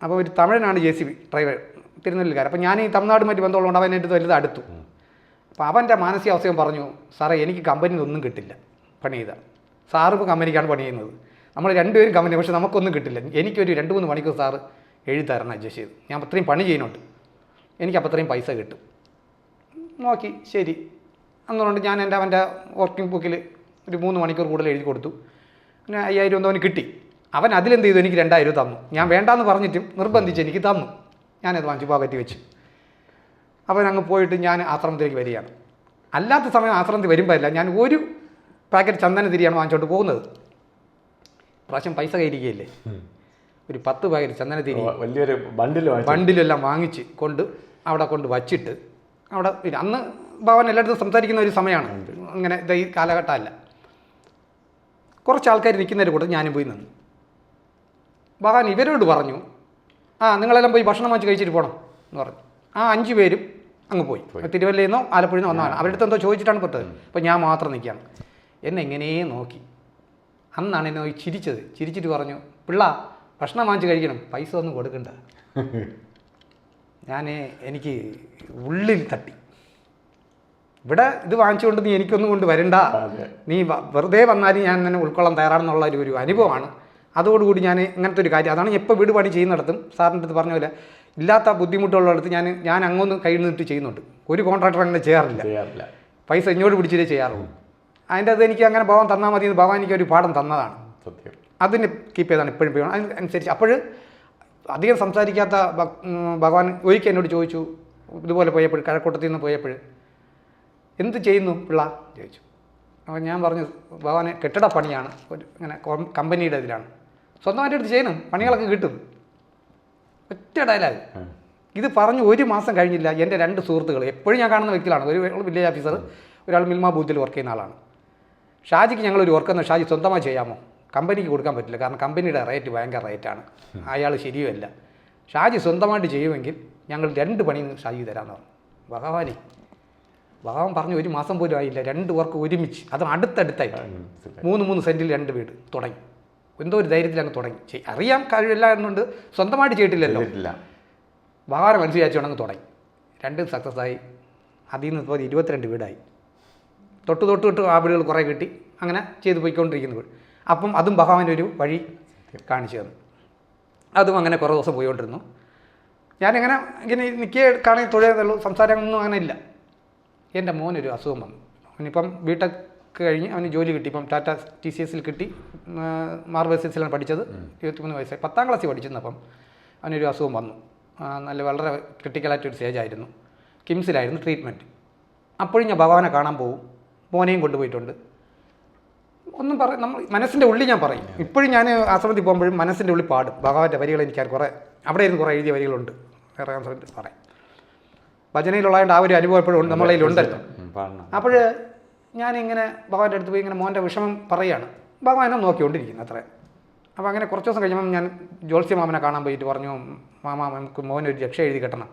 അപ്പോൾ ഒരു തമിഴനാണ് JCB ഡ്രൈവർ, തിരുനെല്ലിക്കാരൻ. അപ്പോൾ ഞാൻ ഈ തമിഴ്നാടുമായിട്ട് ബന്ധമുള്ളതുകൊണ്ട് അവൻ എൻ്റെ വലുത് അടുത്തു. അപ്പോൾ അവൻ്റെ മാനസികാവസ്ഥയും പറഞ്ഞു, സാറേ എനിക്ക് കമ്പനിയിൽ ഒന്നും കിട്ടില്ല പണി ചെയ്താൽ. സാറ് ഇപ്പോൾ കമ്പനിക്കാണ് പണി ചെയ്യുന്നത്, നമ്മൾ രണ്ടുപേരും കമ്പനി, പക്ഷേ നമുക്കൊന്നും കിട്ടില്ല. എനിക്കൊരു 2-3 മണിക്കൂർ സാറ് എഴുതി തരണം അഡ്ജസ്റ്റ് ചെയ്ത്, ഞാൻ അത്രയും പണി ചെയ്യുന്നുണ്ട്, എനിക്കപ്പോൾ അത്രയും പൈസ കിട്ടും. നോക്കി ശരി എന്നുകൊണ്ട് ഞാൻ അവൻ്റെ വർക്കിംഗ് ബുക്കിൽ ഒരു 3 മണിക്കൂർ കൂടുതൽ എഴുതി കൊടുത്തു. പിന്നെ 5000 എന്തോ അവന് കിട്ടി. അവൻ അതിലെന്ത് ചെയ്തു, എനിക്ക് 2000 തന്നു. ഞാൻ വേണ്ടാന്ന് പറഞ്ഞിട്ടും നിർബന്ധിച്ച് എനിക്ക് തന്നു. ഞാനത് വാങ്ങിച്ച് പോക്കറ്റ് വെച്ച് അവൻ അങ്ങ് പോയിട്ട് ഞാൻ ആശ്രമത്തിലേക്ക് വരികയാണ്. അല്ലാത്ത സമയം ആശ്രമത്തിൽ വരുമ്പോഴല്ല, ഞാൻ ഒരു പാക്കറ്റ് ചന്ദനത്തിരിയാണ് വാങ്ങിച്ചോണ്ട് പോകുന്നത്. പ്രാവശ്യം പൈസ കയറിക്കുകയില്ലേ, ഒരു 10 പാക്കറ്റ് ചന്ദനത്തിരി വലിയൊരു ബണ്ടിലെല്ലാം വാങ്ങിച്ച് അവിടെ കൊണ്ട് വച്ചിട്ട് അവിടെ അന്ന് ഭഗവാൻ എല്ലായിടത്തും സംസാരിക്കുന്ന ഒരു സമയമാണ്. അങ്ങനെ ഈ കാലഘട്ടമല്ല. കുറച്ച് ആൾക്കാർ നിൽക്കുന്നതിൻ്റെ കൂടെ ഞാനും പോയി നിന്നു. ഭഗവാൻ ഇവരോട് പറഞ്ഞു, നിങ്ങളെല്ലാം പോയി ഭക്ഷണം വാങ്ങിച്ച് കഴിച്ചിട്ട് പോകണം എന്ന് പറഞ്ഞു. 5 പേരും അങ്ങ് പോയി. തിരുവല്ലയിൽ നിന്നോ ആലപ്പുഴയിൽ നിന്ന് വന്നതാണ്. അവരുടെ അടുത്ത് എന്തോ ചോദിച്ചിട്ടാണ് പെട്ടത്. അപ്പോൾ ഞാൻ മാത്രം നിൽക്കുകയാണ്. എന്നെ എങ്ങനെയേ നോക്കി. അന്നാണ് എന്നെ നോക്കി ചിരിച്ചത്. ചിരിച്ചിട്ട് പറഞ്ഞു, പിള്ള ഭക്ഷണം വാങ്ങിച്ച് കഴിക്കണം, പൈസ ഒന്നും കൊടുക്കണ്ട. എനിക്ക് ഉള്ളിൽ തട്ടി, ഇവിടെ ഇത് വാങ്ങിച്ചുകൊണ്ട് നീ എനിക്കൊന്നും കൊണ്ട് വരണ്ട, നീ വെറുതെ വന്നാലും ഞാൻ തന്നെ ഉൾക്കൊള്ളാൻ തയ്യാറാണെന്നുള്ള ഒരു അനുഭവമാണ്. അതോടുകൂടി ഞാൻ ഇങ്ങനത്തെ ഒരു കാര്യം, അതാണ് എപ്പോൾ വീട് പണി ചെയ്യുന്നിടത്തും സാറിൻ്റെ അടുത്ത് പറഞ്ഞ പോലെ ഇല്ലാത്ത ബുദ്ധിമുട്ടുള്ളിടത്ത് ഞാൻ അങ്ങൊന്ന് കയ്യിൽ നിന്നിട്ട് ചെയ്യുന്നുണ്ട്. ഒരു കോൺട്രാക്ടർ അങ്ങനെ ചെയ്യാറില്ല. പൈസ ഇങ്ങോട്ട് പിടിച്ചിട്ടേ ചെയ്യാറുള്ളൂ. അതിൻ്റെ അത് എനിക്ക് അങ്ങനെ ഭഗവാൻ തന്നാൽ മതി എന്ന് ഭഗവാൻ എനിക്കൊരു പാഠം തന്നതാണ്. അതിന് കീപ്പ് ചെയ്താണ് ഇപ്പോഴും ചെയ്യണം. അതിനനുസരിച്ച് അപ്പോൾ അധികം സംസാരിക്കാത്ത ഭഗവാൻ ഒരിക്കൽ എന്നോട് ചോദിച്ചു, ഇതുപോലെ പോയപ്പോൾ കഴക്കൂട്ടത്തിൽ നിന്ന് പോയപ്പോൾ, എന്ത് ചെയ്യുന്നു പിള്ള ചോദിച്ചു. അപ്പോൾ ഞാൻ പറഞ്ഞു, ഭഗവാനെ കെട്ടിട പണിയാണ്, ഒരു ഇങ്ങനെ കമ്പനിയുടെ ഇതിലാണ്, സ്വന്തമായിട്ട് എടുത്ത് ചെയ്യണം, പണികളൊക്കെ കിട്ടും. ഒറ്റ ഡയലോഗ്. ഇത് പറഞ്ഞ് 1 മാസം കഴിഞ്ഞില്ല, എൻ്റെ 2 സുഹൃത്തുക്കൾ, എപ്പോഴും ഞാൻ കാണുന്ന വ്യക്തികളാണ്, ഒരു വില്ലേജ് ഓഫീസർ, ഒരാൾ മിൽമ ബൂത്തിൽ വർക്ക് ചെയ്യുന്ന ആളാണ്. ഷാജിക്ക് ഞങ്ങളൊരു വർക്ക് തന്നു, ഷാജി സ്വന്തമായി ചെയ്യാമോ? കമ്പനിക്ക് കൊടുക്കാൻ പറ്റില്ല, കാരണം കമ്പനിയുടെ റേറ്റ് ഭയങ്കര റേറ്റാണ്, അയാൾ ശരിയുമല്ല. ഷാജി സ്വന്തമായിട്ട് ചെയ്യുമെങ്കിൽ ഞങ്ങൾ 2 പണി ഷാജി തരാമെന്ന് പറഞ്ഞു. ഭഗവാൻ പറഞ്ഞു 1 മാസം പോലും ആയില്ല, 2 വർക്ക് ഒരുമിച്ച്, അതും അടുത്തടുത്തായി 3 സെൻറ്റിൽ 2 വീട് തുടങ്ങി. എന്തോ ഒരു ധൈര്യത്തിൽ അങ്ങ് തുടങ്ങി. അറിയാം കഴിവില്ല എന്നുകൊണ്ട് സ്വന്തമായിട്ട് ചെയ്തിട്ടില്ലല്ലോ. ഭഗവാനെ മനസ്സിലാച്ചുകൊണ്ട് അങ്ങ് തുടങ്ങി. 2 സക്സസ് ആയി. അതിൽ നിന്ന് ഇപ്പോൾ 22 വീടായി. തൊട്ട് ആ വീടുകൾ കുറേ കിട്ടി. അങ്ങനെ ചെയ്ത് പോയിക്കൊണ്ടിരിക്കുന്ന വീട്. അപ്പം അതും ഭഗവാൻ ഒരു വഴി കാണിച്ചു തന്നു. അതും അങ്ങനെ കുറേ ദിവസം പോയിക്കൊണ്ടിരുന്നു. ഞാനിങ്ങനെ ഇങ്ങനെ നിൽക്കുകയാണെങ്കിൽ തൊഴിലുള്ളൂ, സംസാരമൊന്നും അങ്ങനെ ഇല്ല. എൻ്റെ മോനൊരു അസുഖം വന്നു. അവനിപ്പം ബിടെക് കഴിഞ്ഞ് അവന് ജോലി കിട്ടി. ഇപ്പം ടാറ്റ TCSൽ കിട്ടി. മാർബേഴ്സിലാണ് പഠിച്ചത്. 23 വയസ്സായി. 10ാം ക്ലാസ്സിൽ പഠിച്ചിരുന്നപ്പം അവനൊരു അസുഖം വന്നു. വളരെ ക്രിട്ടിക്കലായിട്ടൊരു സ്റ്റേജായിരുന്നു. കിംസിലായിരുന്നു ട്രീറ്റ്മെൻറ്റ്. അപ്പോഴും ഞാൻ ഭഗവാനെ കാണാൻ പോകും. മോനെയും കൊണ്ടുപോയിട്ടുണ്ട്. ഒന്നും നമ്മൾ മനസ്സിൻ്റെ ഉള്ളിൽ ഞാൻ പറയും. ഇപ്പോഴും ഞാൻ ആശ്രമത്തിൽ പോകുമ്പോഴും മനസ്സിൻ്റെ ഉള്ളിൽ പാടും ഭഗവാന്റെ വരികൾ. എനിക്ക് കുറേ അവിടെ ഇരുന്ന് കുറേ എഴുതിയ വരികളുണ്ട്. വേറെ ആശ്രമത്തിൽ പറയാം. ഭജനയിലുള്ളതുകൊണ്ട് ആ ഒരു അനുഭവം എപ്പോഴും നമ്മളെ ഉണ്ടല്ലോ. അപ്പോൾ ഞാനിങ്ങനെ ഭഗവാന്റെ അടുത്ത് പോയി ഇങ്ങനെ മോൻ്റെ വിഷമം പറയുകയാണ്. ഭഗവാനെ നോക്കിക്കൊണ്ടിരിക്കുന്നു അത്രേ. അപ്പോൾ അങ്ങനെ കുറച്ച് ദിവസം കഴിയുമ്പം ഞാൻ ജ്യോത്സ്യ മാമനെ കാണാൻ പോയിട്ട് പറഞ്ഞു, മാമ നമുക്ക് മോനൊരു രക്ഷ എഴുതി കെട്ടണം,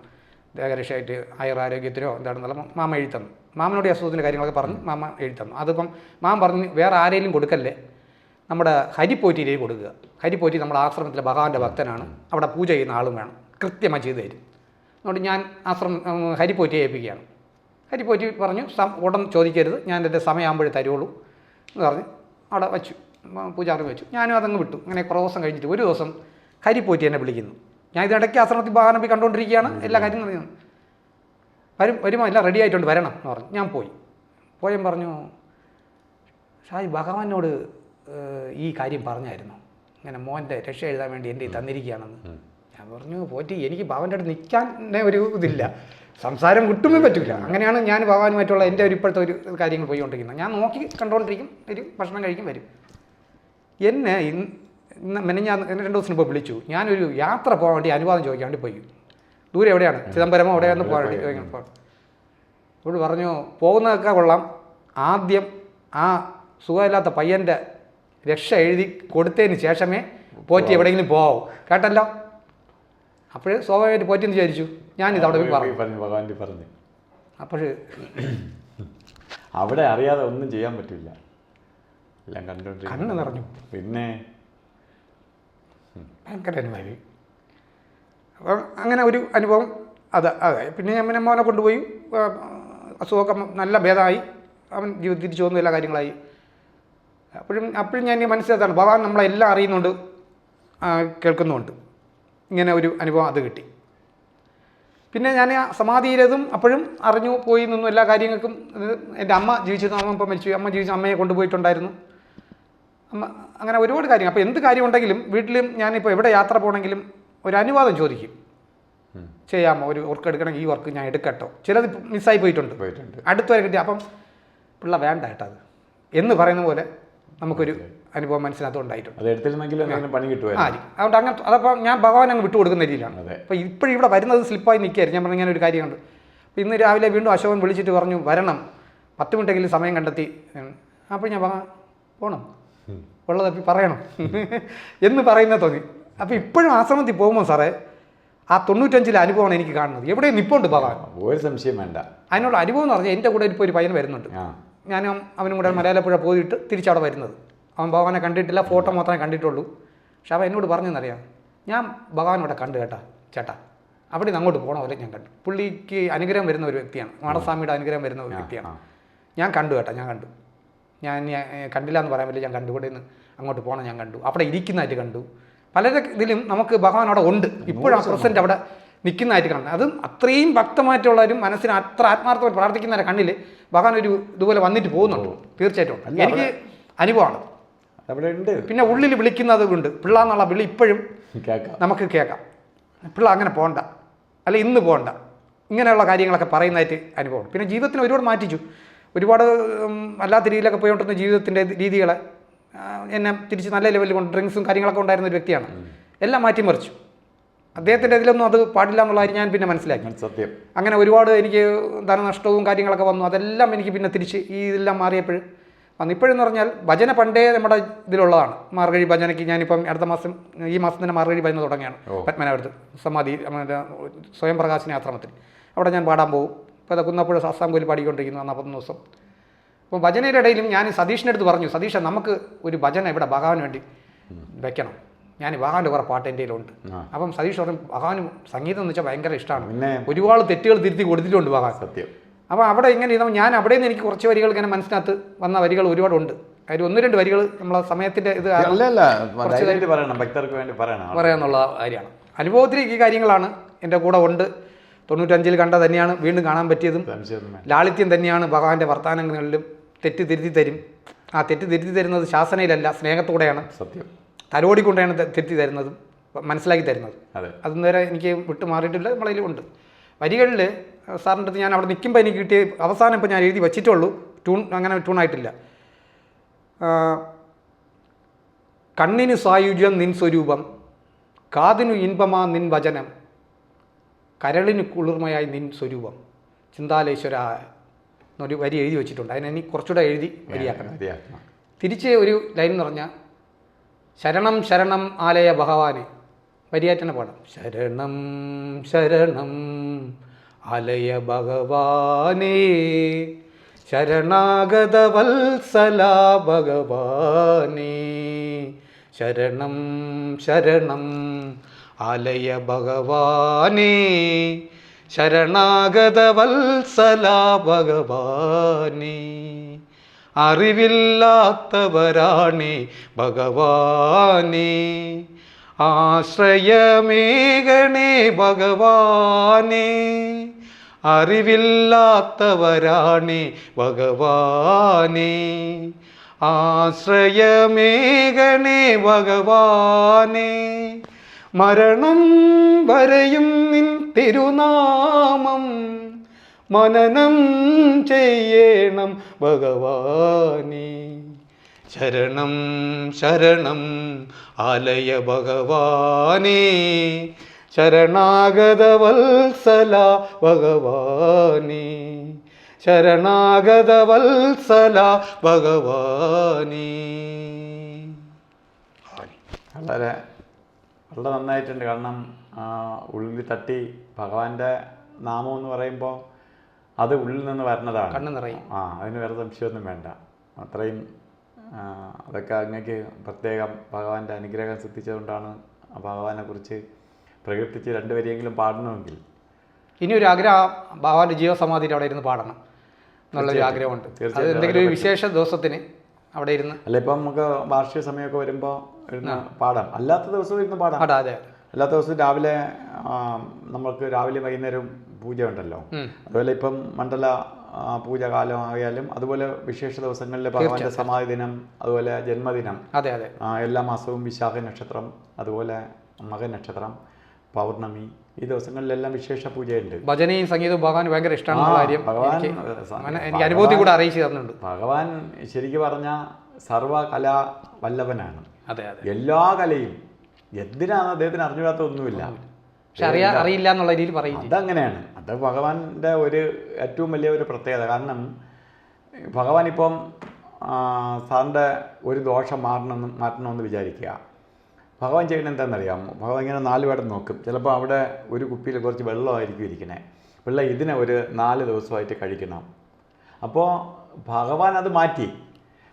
ദേഹരക്ഷയായിട്ട് ആയുരാരോഗ്യത്തിനോ എന്താണെന്നുള്ള മാമ എഴുതി തന്നു. മാമനോട് അസുഖത്തിൻ്റെ കാര്യങ്ങളൊക്കെ പറഞ്ഞ് മാമ എഴുതി തന്നു. അതിപ്പം മാമൻ പറഞ്ഞ് വേറെ ആരെങ്കിലും കൊടുക്കല്ലേ, നമ്മുടെ ഹരിപ്പോറ്റിയിലേക്ക് കൊടുക്കുക. ഹരിപ്പോറ്റി നമ്മുടെ ആശ്രമത്തിലെ ഭഗവാന്റെ ഭക്തനാണ്, അവിടെ പൂജ ചെയ്യുന്ന ആളും വേണം, കൃത്യമായി ചെയ്തു തരും. അതുകൊണ്ട് ഞാൻ ഹരിപ്പോറ്റിയെ ഏൽപ്പിക്കുകയാണ്. ഹരിപ്പോറ്റി പറഞ്ഞു ഉടൻ ചോദിക്കരുത്, ഞാൻ എൻ്റെ സമയമാകുമ്പോഴേ തരുള്ളൂ എന്ന് പറഞ്ഞ് അവിടെ വച്ചു, പൂജാറി വെച്ചു. ഞാനും അതങ്ങ് വിട്ടു. അങ്ങനെ കുറേ ദിവസം കഴിഞ്ഞിട്ട് ഒരു ദിവസം ഹരിപ്പോറ്റി എന്നെ വിളിക്കുന്നു. ഞാൻ ഇതിടയ്ക്ക് ആശ്രമത്തിൽ ഭഗവാനെ പോയി കണ്ടുകൊണ്ടിരിക്കുകയാണ്, എല്ലാ കാര്യങ്ങളും അറിയുന്നു. വരുമ്പോൾ എല്ലാം റെഡി ആയിട്ടുണ്ട്, വരണം എന്ന് പറഞ്ഞു. ഞാൻ പോയും പറഞ്ഞു, ഷാജി ഭഗവാനോട് ഈ കാര്യം പറഞ്ഞായിരുന്നു, ഇങ്ങനെ മോൻ്റെ രക്ഷ എഴുതാൻ വേണ്ടി എൻ്റെ തന്നിരിക്കുകയാണെന്ന്. ഞാൻ പറഞ്ഞു, പോറ്റി എനിക്ക് ഭഗവാന്റെ അടുത്ത് നിൽക്കാൻ ഒരു ഇതില്ല, സംസാരം വിട്ടുമേ പറ്റില്ല. അങ്ങനെയാണ് ഞാൻ ഭഗവാനുമായിട്ടുള്ള എൻ്റെ ഇപ്പോഴത്തെ ഒരു കാര്യങ്ങൾ പോയിക്കൊണ്ടിരിക്കുന്നത്. ഞാൻ നോക്കി കണ്ടുകൊണ്ടിരിക്കും, ഒരു ഭക്ഷണം കഴിക്കും, വരും. എന്നെ ഞാൻ 2 ദിവസം ഇപ്പോൾ വിളിച്ചു. ഞാനൊരു യാത്ര പോകാൻ വേണ്ടി അനുവാദം ചോദിക്കാൻ വേണ്ടി പോയി. ദൂരെ എവിടെയാണ്, ചിദംബരമോ എവിടെയാണെന്ന് പോകാൻ വേണ്ടി ഇവിടെ പറഞ്ഞു, പോകുന്നതൊക്കെ കൊള്ളാം, ആദ്യം ആ സുഖമില്ലാത്ത പയ്യൻ്റെ രക്ഷ എഴുതി കൊടുത്തതിന് ശേഷമേ പോറ്റി എവിടെയെങ്കിലും പോകാവൂ, കേട്ടല്ലോ. അപ്പോൾ സ്വാഭാവികമായിട്ട് പോറ്റിയെന്ന് വിചാരിച്ചു. ഞാനിത് അവിടെ പോയി പറഞ്ഞു. അപ്പോൾ അവിടെ അറിയാതെ ഒന്നും ചെയ്യാൻ പറ്റില്ല, എല്ലാം കണ്ണ് നിറഞ്ഞു. പിന്നെ ഭയങ്കര അനുഭവം. അപ്പം അങ്ങനെ ഒരു അനുഭവം അതെ. പിന്നെ ഞാൻ മോനെ കൊണ്ടുപോയി, അസുഖമൊക്കെ നല്ല ഭേദമായി, അവൻ ജീവിതത്തിൽ തിരിച്ചു വന്നു, എല്ലാ കാര്യങ്ങളായി. അപ്പോഴും ഞാൻ മനസ്സിലാക്കാണ് ഭഗവാൻ നമ്മളെല്ലാം അറിയുന്നുണ്ട്, കേൾക്കുന്നുമുണ്ട്. ഇങ്ങനെ ഒരു അനുഭവം അത് കിട്ടി. പിന്നെ ഞാൻ സമാധിയിലതും അപ്പോഴും അറിഞ്ഞു പോയി നിന്നു, എല്ലാ കാര്യങ്ങൾക്കും. എൻ്റെ അമ്മ ജീവിച്ചിരുന്നു, അമ്മ ഇപ്പോൾ മരിച്ചു. അമ്മ ജീവിച്ച അമ്മയെ കൊണ്ടുപോയിട്ടുണ്ടായിരുന്നു. അമ്മ അങ്ങനെ ഒരുപാട് കാര്യങ്ങൾ. അപ്പോൾ എന്ത് കാര്യമുണ്ടെങ്കിലും വീട്ടിലും ഞാനിപ്പോൾ എവിടെ യാത്ര പോകണമെങ്കിലും ഒരു അനുവാദം ചോദിക്കും, ചെയ്യാമോ, ഒരു വർക്ക് എടുക്കണമെങ്കിൽ ഈ വർക്ക് ഞാൻ എടുക്കട്ടോ. ചിലത് മിസ്സായി പോയിട്ടുണ്ട്, അടുത്തുവരെ കിട്ടി. അപ്പം പിള്ള വേണ്ട കേട്ടോ അത് എന്ന് പറയുന്ന പോലെ നമുക്കൊരു അനുഭവം മനസ്സിനകത്ത് ഉണ്ടായിട്ടുണ്ട്. അതുകൊണ്ട് അങ്ങനെ അതപ്പോൾ ഞാൻ ഭഗവാൻ അങ്ങ് വിട്ടുകൊടുക്കുന്ന രീതിയിലാണ്. അപ്പോൾ ഇപ്പോഴും ഇവിടെ വരുന്നത് സ്ലിപ്പായി നിൽക്കുകയായിരുന്നു. ഞാൻ പറഞ്ഞ ഇങ്ങനെ ഒരു കാര്യമുണ്ട്. അപ്പോൾ ഇന്ന് രാവിലെ വീണ്ടും അശോകൻ വിളിച്ചിട്ട് പറഞ്ഞു, വരണം, 10 മിനിറ്റെങ്കിലും സമയം കണ്ടെത്തി. അപ്പോൾ ഞാൻ പോകണം, ഉള്ളത് തപ്പി പറയണം എന്ന് പറയുന്നത് തോന്നി. അപ്പോൾ ഇപ്പോഴും ആശ്രമത്തിൽ പോകുമ്പോൾ സാറേ ആ 95 അനുഭവമാണ് എനിക്ക് കാണുന്നത്. എവിടെയും നിൽപ്പുണ്ട് ഭഗവാൻ, ഒരു സംശയം വേണ്ട. അതിനുള്ള അനുഭവം എന്ന് പറഞ്ഞാൽ എൻ്റെ കൂടെ ഇപ്പോൾ ഒരു പയ്യൻ വരുന്നുണ്ട്. ഞാനും അവനും കൂടെ മലയാളപ്പുഴ പോയിട്ട് തിരിച്ചവിടെ വരുന്നത്. അവൻ ഭഗവാനെ കണ്ടിട്ടില്ല, ഫോട്ടോ മാത്രമേ കണ്ടിട്ടുള്ളൂ. പക്ഷെ അവൻ എന്നോട് പറഞ്ഞെന്നറിയാം, ഞാൻ ഭഗവാനോടെ കണ്ടു കേട്ടാ ചേട്ടാ, അവിടെ നിന്ന് അങ്ങോട്ട് പോകണ പോലെ ഞാൻ കണ്ടു. പുള്ളിക്ക് അനുഗ്രഹം വരുന്ന ഒരു വ്യക്തിയാണ്, മാടസ്വാമിയുടെ അനുഗ്രഹം വരുന്ന ഒരു വ്യക്തിയാണ്. ഞാൻ കണ്ടു കേട്ടാ, ഞാൻ കണ്ടു. ഞാൻ കണ്ടില്ല എന്ന് പറയാൻ പറ്റില്ല, ഞാൻ കണ്ടു. ഇവിടെ നിന്ന് അങ്ങോട്ട് പോകണം, ഞാൻ കണ്ടു. അവിടെ ഇരിക്കുന്നതായിട്ട് കണ്ടു. പല ഇതിലും നമുക്ക് ഭഗവാൻ അവിടെ ഉണ്ട്, ഇപ്പോഴും ആ പ്രസൻറ്റ് അവിടെ നിൽക്കുന്നതായിട്ട് കാണുന്നത്. അതും അത്രയും ഭക്തമായിട്ടുള്ളവരും മനസ്സിന് അത്ര ആത്മാർത്ഥമായി പ്രാർത്ഥിക്കുന്നവരെ കണ്ണിൽ ഭഗവാൻ ഒരു ഇതുപോലെ വന്നിട്ട് പോകുന്നുണ്ട്. തീർച്ചയായിട്ടും എനിക്ക് അനുഭവമാണ് അവിടെ ഉണ്ട്. പിന്നെ ഉള്ളിൽ വിളിക്കുന്നത് കൊണ്ട് പിള്ള എന്നുള്ള വിളി ഇപ്പോഴും നമുക്ക് കേൾക്കാം. പിള്ള അങ്ങനെ പോകണ്ട, അല്ല ഇന്ന് പോകണ്ട, ഇങ്ങനെയുള്ള കാര്യങ്ങളൊക്കെ പറയുന്നതായിട്ട് അനുഭവം. പിന്നെ ജീവിതത്തിന് ഒരുപാട് മാറ്റിച്ചു. ഒരുപാട് അല്ലാത്ത രീതിയിലൊക്കെ പോയിക്കൊണ്ടിരുന്ന ജീവിതത്തിൻ്റെ രീതികളെ എന്നെ തിരിച്ച് നല്ല ലെവലിൽ കൊണ്ട് ഡ്രിങ്ക്സും കാര്യങ്ങളൊക്കെ ഉണ്ടായിരുന്ന ഒരു വ്യക്തിയാണ്. എല്ലാം മാറ്റിമറിച്ചു. അദ്ദേഹത്തിൻ്റെ ഇതിലൊന്നും അത് പാടില്ല എന്നുള്ള കാര്യം ഞാൻ പിന്നെ മനസ്സിലാക്കി. സത്യം. അങ്ങനെ ഒരുപാട് എനിക്ക് ധനനഷ്ടവും കാര്യങ്ങളൊക്കെ വന്നു. അതെല്ലാം എനിക്ക് പിന്നെ തിരിച്ച് ഈ ഇതെല്ലാം മാറിയപ്പോൾ വന്നു. ഇപ്പോഴെന്ന് പറഞ്ഞാൽ ഭജന പണ്ടേ നമ്മുടെ ഇതിലുള്ളതാണ്. മാർഗഴി ഭജനയ്ക്ക് ഞാനിപ്പം അടുത്ത മാസം ഈ മാസം തന്നെ മാർഗഴി ഭജന തുടങ്ങിയാണ് പത്മനാഭപുരത്ത് സമാധി സ്വയം പ്രകാശിനി ആശ്രമത്തിൽ. അവിടെ ഞാൻ പാടാൻ പോകും. ഇപ്പോൾ അത് കുന്നപ്പുഴ സാസ്താംകോയിൽ പാടിക്കൊണ്ടിരിക്കുന്നു 41 ദിവസം. അപ്പോൾ ഭജനയുടെ ഇടയിലും ഞാൻ സതീഷിൻ്റെ അടുത്ത് പറഞ്ഞു, സതീഷ നമുക്ക് ഒരു ഭജന ഇവിടെ ഭഗവാന് വേണ്ടി വെക്കണം. ഞാൻ ഭഗവാന്റെ കുറേ പാട്ട് എൻ്റെ കയ്യിലുണ്ട്. അപ്പം സതീഷ് പറഞ്ഞു ഭഗവാന് സംഗീതം എന്ന് വെച്ചാൽ ഭയങ്കര ഇഷ്ടമാണ്, ഒരുപാട് തെറ്റുകൾ തിരുത്തി കൊടുത്തിട്ടുണ്ട് ഭഗവാൻ. സത്യം. അപ്പോൾ അവിടെ ഇങ്ങനെ ഇരുന്നപ്പോൾ ഞാൻ അവിടെ നിന്ന് എനിക്ക് കുറച്ച് വരികൾ ഇങ്ങനെ മനസ്സിനകത്ത് വന്ന വരികൾ ഒരുപാടുണ്ട്. അതിൽ 1-2 വരികൾ നമ്മളെ സമയത്തിൻ്റെ ഇത് പറയാന്നുള്ള കാര്യമാണ്. അനുഭവത്തിൽ ഈ കാര്യങ്ങളാണ് എൻ്റെ കൂടെ ഉണ്ട്. 95 കണ്ട തന്നെയാണ് വീണ്ടും കാണാൻ പറ്റിയതും. ലാളിത്യം തന്നെയാണ് ഭഗവാന്റെ വർത്തമാനങ്ങളിലും. തെറ്റ് തിരുത്തി തരും. ആ തെറ്റ് തിരുത്തി തരുന്നത് ശാസനയിലല്ല, സ്നേഹത്തോടെയാണ്. സത്യം. തലോടിക്കൊണ്ടാണ് തിരുത്തി തരുന്നതും മനസ്സിലാക്കി തരുന്നത്. അതൊന്നും വരെ എനിക്ക് വിട്ടു മാറിയിട്ടില്ല, നമ്മളതിലും ഉണ്ട്. വരികളിൽ സാറിൻ്റെ അടുത്ത് ഞാൻ അവിടെ നിൽക്കുമ്പോൾ എനിക്ക് കിട്ടിയ അവസാനം ഇപ്പോൾ ഞാൻ എഴുതി വച്ചിട്ടുള്ളൂ. അങ്ങനെ ട്യൂണായിട്ടില്ല. കണ്ണിന് സായുജ്യം നിൻ സ്വരൂപം, കാതിനു ഇൻപമാ നിൻ വചനം, കരളിന് കുളിർമയായി നിൻ സ്വരൂപം, ചിന്താലേശ്വര എന്നൊരു വരി എഴുതി വെച്ചിട്ടുണ്ട്. അതിനെ കുറച്ചുകൂടെ എഴുതി വരിയാക്കണം. തിരിച്ച് ഒരു ലൈൻ എന്ന് പറഞ്ഞാൽ ശരണം ശരണം ആലയ ഭഗവാനെ, വരിയാറ്റനെ പാടാം. ശരണം ശരണം ആലയ ഭഗവാനേ, ശരണാഗത വത്സല ഭഗവാനേ, ശരണം ശരണം ആലയ ഭഗവാനേ, ശരണാഗത വത്സല ഭഗവാനേ, അറിവില്ലാത്തവരാണേ ഭഗവാനേ, ആശ്രയമേകണേ ഭഗവാനേ, അറിവില്ലാത്തവരാണേ ഭഗവാനേ, ആശ്രയമേകണേ ഭഗവാനേ, മരണം വരെയും നിൻ തിരുനാമം മനനം ചെയ്യണം ഭഗവാനേ, ശരണം ശരണം ആലയ ഭഗവാനേ, ശരണാഗത വത്സല ഭഗവാനേ, ശരണാഗത വത്സല ഭഗവാനേ. വളരെ വളരെ നന്നായിട്ടുണ്ട്. കാരണം ഉള്ളിൽ തട്ടി ഭഗവാന്റെ നാമം എന്ന് പറയുമ്പോൾ അത് ഉള്ളിൽ നിന്ന് വരുന്നതാണ്. കണ്ണ് നിറയും. അതിന് വേറെ സംശയമൊന്നും വേണ്ട. അത്രയും അതൊക്കെ അങ്ങേക്ക് പ്രത്യേകം ഭഗവാന്റെ അനുഗ്രഹം സിദ്ധിച്ചതുകൊണ്ടാണ് ഭഗവാനെ കുറിച്ച് പ്രകീർത്തിച്ച് 2 വരിയെങ്കിലും പാടണമെങ്കിൽ. ഇനിയൊരു ആഗ്രഹം ഭഗവാന്റെ ജീവസമാധിയിൽ അവിടെ ഇരുന്ന് പാടണം എന്നുള്ളൊരു ആഗ്രഹമുണ്ട്. അത് എന്തെങ്കിലും ഒരു വിശേഷ ദിവസത്തിന് അവിടെ ഇരുന്ന്. അല്ല, ഇപ്പം നമുക്ക് വാർഷിക സമയമൊക്കെ വരുമ്പോൾ ഇരുന്ന് പാടാം. അല്ലാത്ത ദിവസവും ഇരുന്ന് പാടാം. അതെ. അല്ലാത്ത ദിവസം രാവിലെ നമുക്ക് രാവിലെ വൈകുന്നേരം പൂജ ഉണ്ടല്ലോ. അതുപോലെ ഇപ്പം മണ്ഡല പൂജ കാലം ആയാലും അതുപോലെ വിശേഷ ദിവസങ്ങളിൽ ഭഗവാന്റെ സമാധി ദിനം, അതുപോലെ ജന്മദിനം, എല്ലാ മാസവും വിശാഖ നക്ഷത്രം, അതുപോലെ മക നക്ഷത്രം, പൗർണമി, ഈ ദിവസങ്ങളിലെല്ലാം വിശേഷ പൂജയുണ്ട്. ഭജനയും സംഗീതവും ഭഗവാൻ ഭയങ്കര ഇഷ്ടമാണ്. എനിക്ക് അനുഭൂതി കൂടെ അറിയിച്ചു തരുന്നുണ്ട്. ഭഗവാൻ ശരിക്കും പറഞ്ഞാൽ സർവകലാ വല്ലഭനാണ്. എല്ലാ കലയും എന്തിനാണ് അദ്ദേഹത്തിന് അറിഞ്ഞുകൂടാത്ത ഒന്നുമില്ല. പക്ഷെ അറിയില്ല എന്നുള്ള രീതിയിൽ പറയും. അതങ്ങനെയാണ്. അത് ഭഗവാന്റെ ഒരു ഏറ്റവും വലിയ ഒരു പ്രത്യേകത. കാരണം ഭഗവാൻ ഇപ്പം സാറിൻ്റെ ഒരു ദോഷം മാറ്റണമെന്ന് വിചാരിക്കുക. ഭഗവാൻ ചെയ്യുന്നത് എന്താണെന്നറിയാമോ? ഭഗവാൻ ഇങ്ങനെ 4 വട്ടം നോക്കും. ചിലപ്പോൾ അവിടെ ഒരു കുപ്പിയിൽ കുറച്ച് വെള്ളമായിരിക്കും ഇരിക്കണേ. വെള്ളം ഇതിനെ ഒരു 4 ദിവസമായിട്ട് കഴിക്കണം. അപ്പോൾ ഭഗവാൻ അത് മാറ്റി.